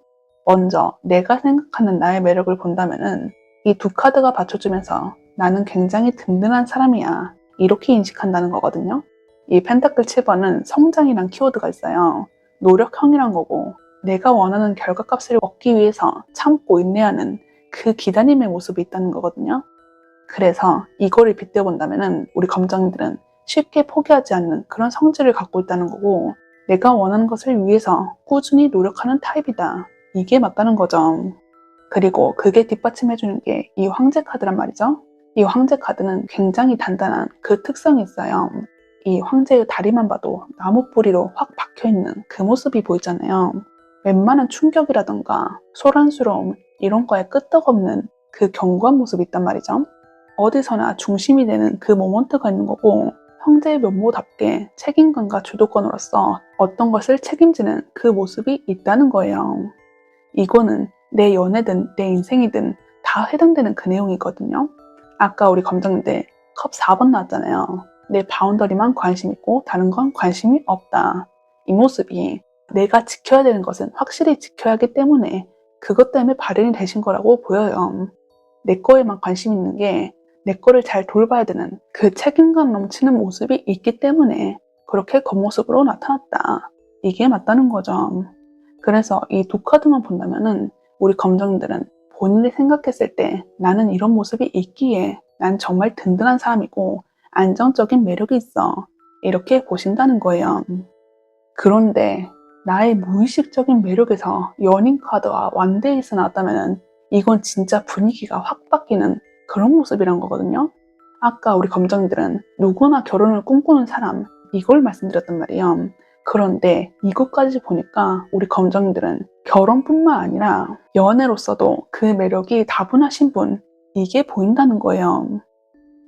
먼저 내가 생각하는 나의 매력을 본다면은 이 두 카드가 받쳐주면서 나는 굉장히 든든한 사람이야 이렇게 인식한다는 거거든요. 이 펜타클 7번은 성장이란 키워드가 있어요. 노력형이란 거고 내가 원하는 결과값을 얻기 위해서 참고 인내하는 그 기다림의 모습이 있다는 거거든요. 그래서 이거를 빗대어 본다면은 우리 검정들은 쉽게 포기하지 않는 그런 성질을 갖고 있다는 거고 내가 원하는 것을 위해서 꾸준히 노력하는 타입이다. 이게 맞다는 거죠. 그리고 그게 뒷받침해주는 게 이 황제 카드란 말이죠. 이 황제 카드는 굉장히 단단한 그 특성이 있어요. 이 황제의 다리만 봐도 나무 뿌리로 확 박혀있는 그 모습이 보이잖아요. 웬만한 충격이라던가 소란스러움 이런 거에 끄떡없는 그 견고한 모습이 있단 말이죠. 어디서나 중심이 되는 그 모먼트가 있는 거고 형제의 면모답게 책임감과 주도권으로서 어떤 것을 책임지는 그 모습이 있다는 거예요. 이거는 내 연애든 내 인생이든 다 해당되는 그 내용이거든요. 아까 우리 검정들 컵 4번 나왔잖아요. 내 바운더리만 관심 있고 다른 건 관심이 없다. 이 모습이 내가 지켜야 되는 것은 확실히 지켜야 하기 때문에 그것 때문에 발현이 되신 거라고 보여요. 내 거에만 관심 있는 게 내 거를 잘 돌봐야 되는 그 책임감 넘치는 모습이 있기 때문에 그렇게 겉모습으로 나타났다. 이게 맞다는 거죠. 그래서 이 두 카드만 본다면은 우리 검정이들은 본인이 생각했을 때 나는 이런 모습이 있기에 난 정말 든든한 사람이고 안정적인 매력이 있어. 이렇게 보신다는 거예요. 그런데 나의 무의식적인 매력에서 연인 카드와 완데이스 나왔다면 이건 진짜 분위기가 확 바뀌는 그런 모습이란 거거든요. 아까 우리 검정이들은 누구나 결혼을 꿈꾸는 사람 이걸 말씀드렸단 말이에요. 그런데 이것까지 보니까 우리 검정이들은 결혼뿐만 아니라 연애로서도 그 매력이 다분하신 분 이게 보인다는 거예요.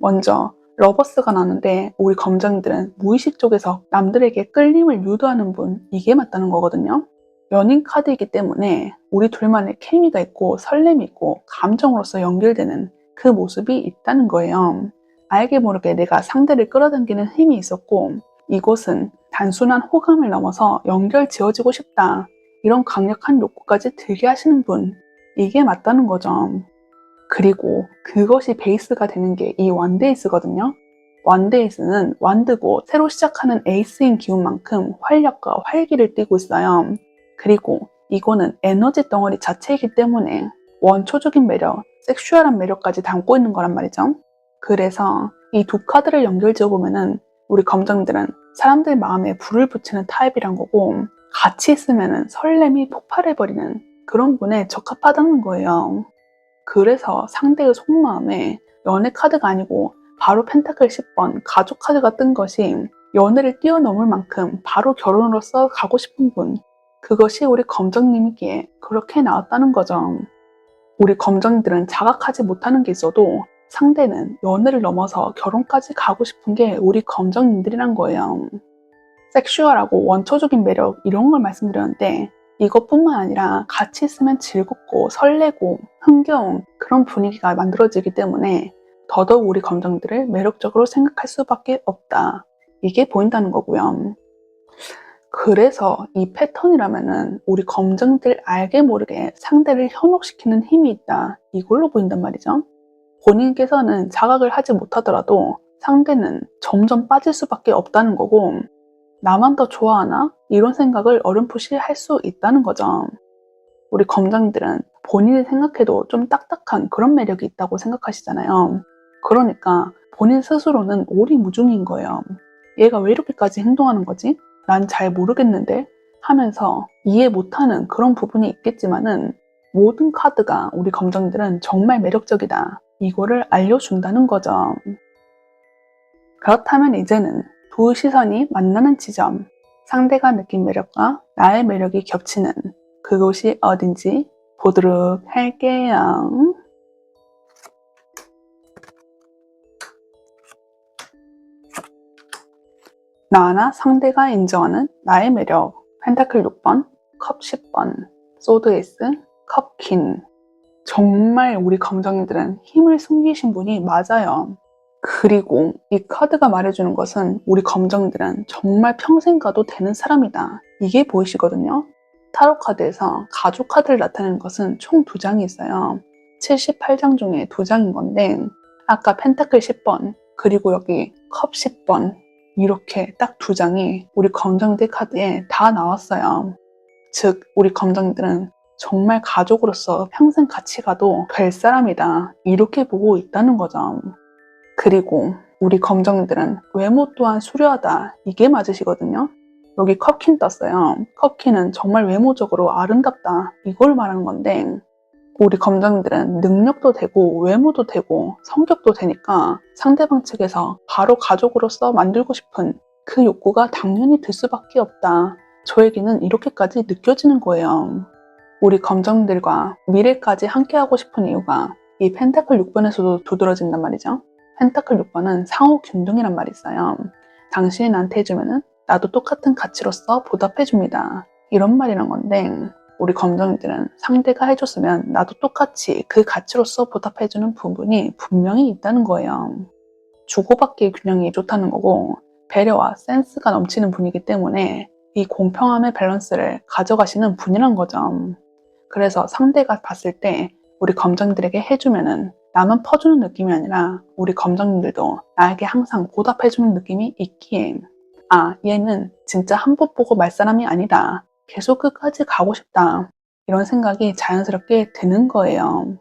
먼저 러버스가 나는데 우리 검정이들은 무의식 쪽에서 남들에게 끌림을 유도하는 분 이게 맞다는 거거든요. 연인 카드이기 때문에 우리 둘만의 케미가 있고 설렘이 있고 감정으로서 연결되는 그 모습이 있다는 거예요. 알게 모르게 내가 상대를 끌어당기는 힘이 있었고 이곳은 단순한 호감을 넘어서 연결 지어지고 싶다. 이런 강력한 욕구까지 들게 하시는 분 이게 맞다는 거죠. 그리고 그것이 베이스가 되는 게 이 완데이스거든요. 완데이스는 완드고 새로 시작하는 에이스인 기운만큼 활력과 활기를 띠고 있어요. 그리고 이거는 에너지 덩어리 자체이기 때문에 원초적인 매력, 섹슈얼한 매력까지 담고 있는 거란 말이죠. 그래서 이 두 카드를 연결지어 보면은 우리 검정들은 사람들 마음에 불을 붙이는 타입이란 거고 같이 있으면은 설렘이 폭발해버리는 그런 분에 적합하다는 거예요. 그래서 상대의 속마음에 연애 카드가 아니고 바로 펜타클 10번 가족 카드가 뜬 것이 연애를 뛰어넘을 만큼 바로 결혼으로서 가고 싶은 분 그것이 우리 검정님이기에 그렇게 나왔다는 거죠. 우리 검정들은 자각하지 못하는 게 있어도 상대는 연애를 넘어서 결혼까지 가고 싶은 게 우리 검정님들이란 거예요. 섹슈얼하고 원초적인 매력 이런 걸 말씀드렸는데 이것뿐만 아니라 같이 있으면 즐겁고 설레고 흥겨운 그런 분위기가 만들어지기 때문에 더더욱 우리 검정들을 매력적으로 생각할 수밖에 없다. 이게 보인다는 거고요. 그래서 이 패턴이라면은 우리 검정들 알게 모르게 상대를 현혹시키는 힘이 있다. 이걸로 보인단 말이죠. 본인께서는 자각을 하지 못하더라도 상대는 점점 빠질 수밖에 없다는 거고 나만 더 좋아하나? 이런 생각을 어렴풋이 할 수 있다는 거죠. 우리 검정들은 본인이 생각해도 좀 딱딱한 그런 매력이 있다고 생각하시잖아요. 그러니까 본인 스스로는 오리무중인 거예요. 얘가 왜 이렇게까지 행동하는 거지? 난 잘 모르겠는데? 하면서 이해 못하는 그런 부분이 있겠지만은 모든 카드가 우리 검정들은 정말 매력적이다. 이거를 알려준다는 거죠. 그렇다면 이제는 두 시선이 만나는 지점, 상대가 느낀 매력과 나의 매력이 겹치는 그곳이 어딘지 보도록 할게요. 나나 상대가 인정하는 나의 매력 펜타클 6번, 컵 10번, 소드 에이스, 컵 퀸. 정말 우리 검정이들은 힘을 숨기신 분이 맞아요. 그리고 이 카드가 말해주는 것은 우리 검정들은 정말 평생 가도 되는 사람이다. 이게 보이시거든요. 타로 카드에서 가족 카드를 나타내는 것은 총 2장이 있어요. 78장 중에 2장인 건데 아까 펜타클 10번 그리고 여기 컵 10번 이렇게 딱 2장이 우리 검정들 카드에 다 나왔어요. 즉 우리 검정들은 정말 가족으로서 평생 같이 가도 될 사람이다. 이렇게 보고 있다는 거죠. 그리고 우리 검정들은 외모 또한 수려하다. 이게 맞으시거든요. 여기 컵킨 떴어요. 컵킨은 정말 외모적으로 아름답다. 이걸 말하는 건데 우리 검정들은 능력도 되고 외모도 되고 성격도 되니까 상대방 측에서 바로 가족으로서 만들고 싶은 그 욕구가 당연히 들 수밖에 없다. 저에게는 이렇게까지 느껴지는 거예요. 우리 검정들과 미래까지 함께하고 싶은 이유가 이 펜타클 6번에서도 두드러진단 말이죠. 펜타클 6번은 상호 균등이란 말이 있어요. 당신이 나한테 해주면은 나도 똑같은 가치로서 보답해줍니다. 이런 말이란 건데 우리 검정이들은 상대가 해줬으면 나도 똑같이 그 가치로서 보답해주는 부분이 분명히 있다는 거예요. 주고받기의 균형이 좋다는 거고 배려와 센스가 넘치는 분이기 때문에 이 공평함의 밸런스를 가져가시는 분이란 거죠. 그래서 상대가 봤을 때 우리 검정들에게 해주면은 나만 퍼주는 느낌이 아니라 우리 검정님들도 나에게 항상 보답해주는 느낌이 있기에 아, 얘는 진짜 한 번 보고 말 사람이 아니다. 계속 끝까지 가고 싶다. 이런 생각이 자연스럽게 드는 거예요.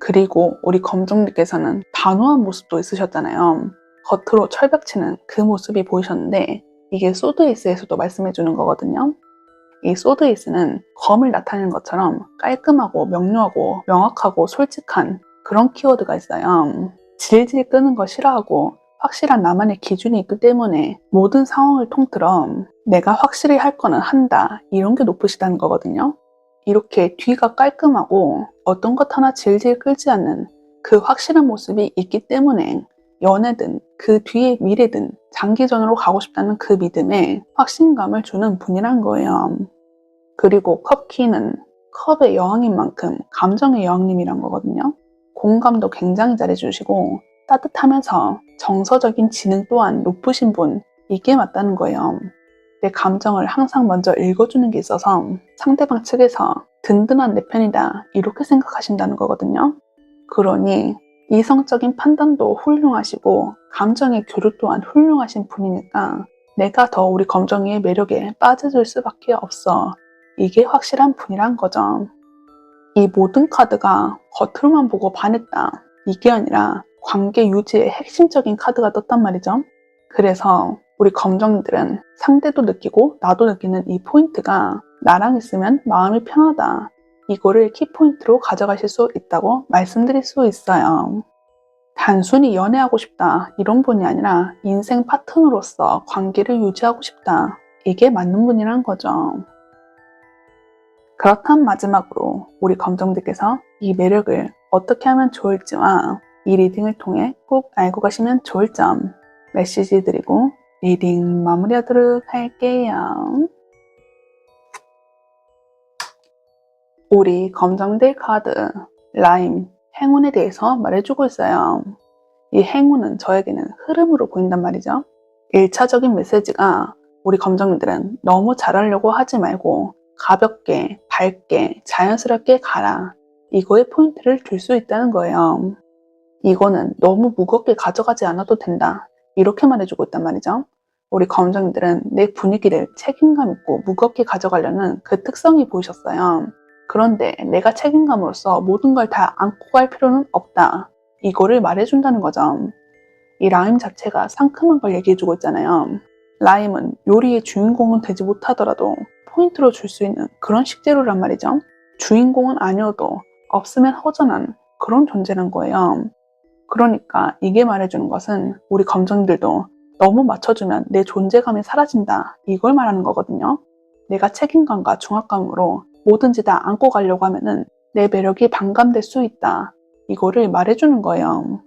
그리고 우리 검정님께서는 단호한 모습도 있으셨잖아요. 겉으로 철벽치는 그 모습이 보이셨는데 이게 소드에이스에서도 말씀해주는 거거든요. 이 소드에이스는 검을 나타내는 것처럼 깔끔하고 명료하고 명확하고 솔직한 그런 키워드가 있어요. 질질 끄는 거 싫어하고 확실한 나만의 기준이 있기 때문에 모든 상황을 통틀어 내가 확실히 할 거는 한다 이런 게 높으시다는 거거든요. 이렇게 뒤가 깔끔하고 어떤 것 하나 질질 끌지 않는 그 확실한 모습이 있기 때문에 연애든 그 뒤의 미래든 장기전으로 가고 싶다는 그 믿음에 확신감을 주는 분이란 거예요. 그리고 컵키는 컵의 여왕인 만큼 감정의 여왕님이란 거거든요. 공감도 굉장히 잘해주시고 따뜻하면서 정서적인 지능 또한 높으신 분, 이게 맞다는 거예요. 내 감정을 항상 먼저 읽어주는 게 있어서 상대방 측에서 든든한 내 편이다 이렇게 생각하신다는 거거든요. 그러니 이성적인 판단도 훌륭하시고 감정의 교류 또한 훌륭하신 분이니까 내가 더 우리 검정이의 매력에 빠져들 수밖에 없어. 이게 확실한 분이란 거죠. 이 모든 카드가 겉으로만 보고 반했다. 이게 아니라 관계 유지의 핵심적인 카드가 떴단 말이죠. 그래서 우리 검정들은 상대도 느끼고 나도 느끼는 이 포인트가 나랑 있으면 마음이 편하다. 이거를 키포인트로 가져가실 수 있다고 말씀드릴 수 있어요. 단순히 연애하고 싶다 이런 분이 아니라 인생 파트너로서 관계를 유지하고 싶다. 이게 맞는 분이란 거죠. 그렇다면 마지막으로 우리 검정들께서 이 매력을 어떻게 하면 좋을지와 이 리딩을 통해 꼭 알고 가시면 좋을 점 메시지 드리고 리딩 마무리하도록 할게요. 우리 검정들 카드 라임 행운에 대해서 말해주고 있어요. 이 행운은 저에게는 흐름으로 보인단 말이죠. 1차적인 메시지가 우리 검정들은 너무 잘하려고 하지 말고 가볍게, 밝게, 자연스럽게 가라. 이거에 포인트를 줄 수 있다는 거예요. 이거는 너무 무겁게 가져가지 않아도 된다. 이렇게 말해주고 있단 말이죠. 우리 검정들은 내 분위기를 책임감 있고 무겁게 가져가려는 그 특성이 보이셨어요. 그런데 내가 책임감으로써 모든 걸 다 안고 갈 필요는 없다. 이거를 말해준다는 거죠. 이 라임 자체가 상큼한 걸 얘기해주고 있잖아요. 라임은 요리의 주인공은 되지 못하더라도 포인트로 줄 수 있는 그런 식재료란 말이죠. 주인공은 아니어도 없으면 허전한 그런 존재란 거예요. 그러니까 이게 말해주는 것은 우리 검정들도 너무 맞춰주면 내 존재감이 사라진다. 이걸 말하는 거거든요. 내가 책임감과 중압감으로 뭐든지 다 안고 가려고 하면은 내 매력이 반감될 수 있다. 이거를 말해주는 거예요.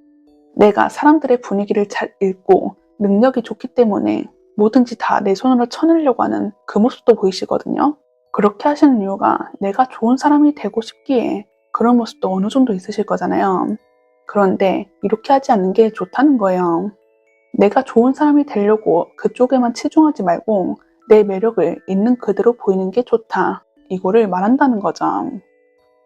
내가 사람들의 분위기를 잘 읽고 능력이 좋기 때문에 뭐든지 다 내 손으로 쳐내려고 하는 그 모습도 보이시거든요. 그렇게 하시는 이유가 내가 좋은 사람이 되고 싶기에 그런 모습도 어느 정도 있으실 거잖아요. 그런데 이렇게 하지 않는 게 좋다는 거예요. 내가 좋은 사람이 되려고 그쪽에만 치중하지 말고 내 매력을 있는 그대로 보이는 게 좋다. 이거를 말한다는 거죠.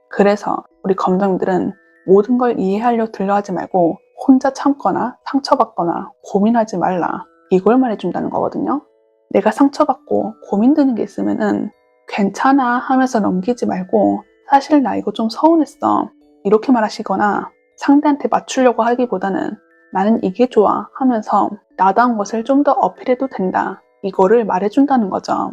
그래서 우리 검정들은 모든 걸 이해하려 들려하지 말고 혼자 참거나 상처받거나 고민하지 말라. 이걸 말해준다는 거거든요. 내가 상처받고 고민되는 게 있으면은 괜찮아 하면서 넘기지 말고 사실 나 이거 좀 서운했어. 이렇게 말하시거나 상대한테 맞추려고 하기보다는 나는 이게 좋아 하면서 나다운 것을 좀 더 어필해도 된다. 이거를 말해준다는 거죠.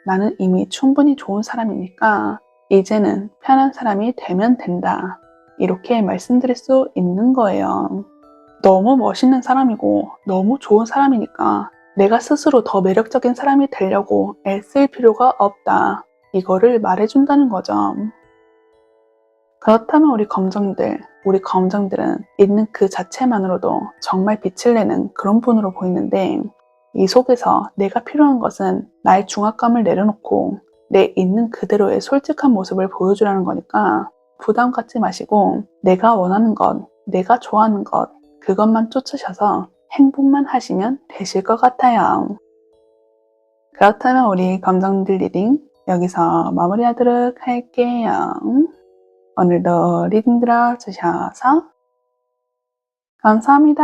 나는 이미 충분히 좋은 사람이니까 이제는 편한 사람이 되면 된다. 이렇게 말씀드릴 수 있는 거예요. 너무 멋있는 사람이고 너무 좋은 사람이니까 내가 스스로 더 매력적인 사람이 되려고 애쓸 필요가 없다. 이거를 말해준다는 거죠. 그렇다면 우리 검정들은 있는 그 자체만으로도 정말 빛을 내는 그런 분으로 보이는데 이 속에서 내가 필요한 것은 나의 중압감을 내려놓고 내 있는 그대로의 솔직한 모습을 보여주라는 거니까 부담 갖지 마시고 내가 원하는 것, 내가 좋아하는 것 그것만 쫓으셔서 행복만 하시면 되실 것 같아요. 그렇다면 우리 감정들 리딩 여기서 마무리하도록 할게요. 오늘도 리딩 들어주셔서 감사합니다.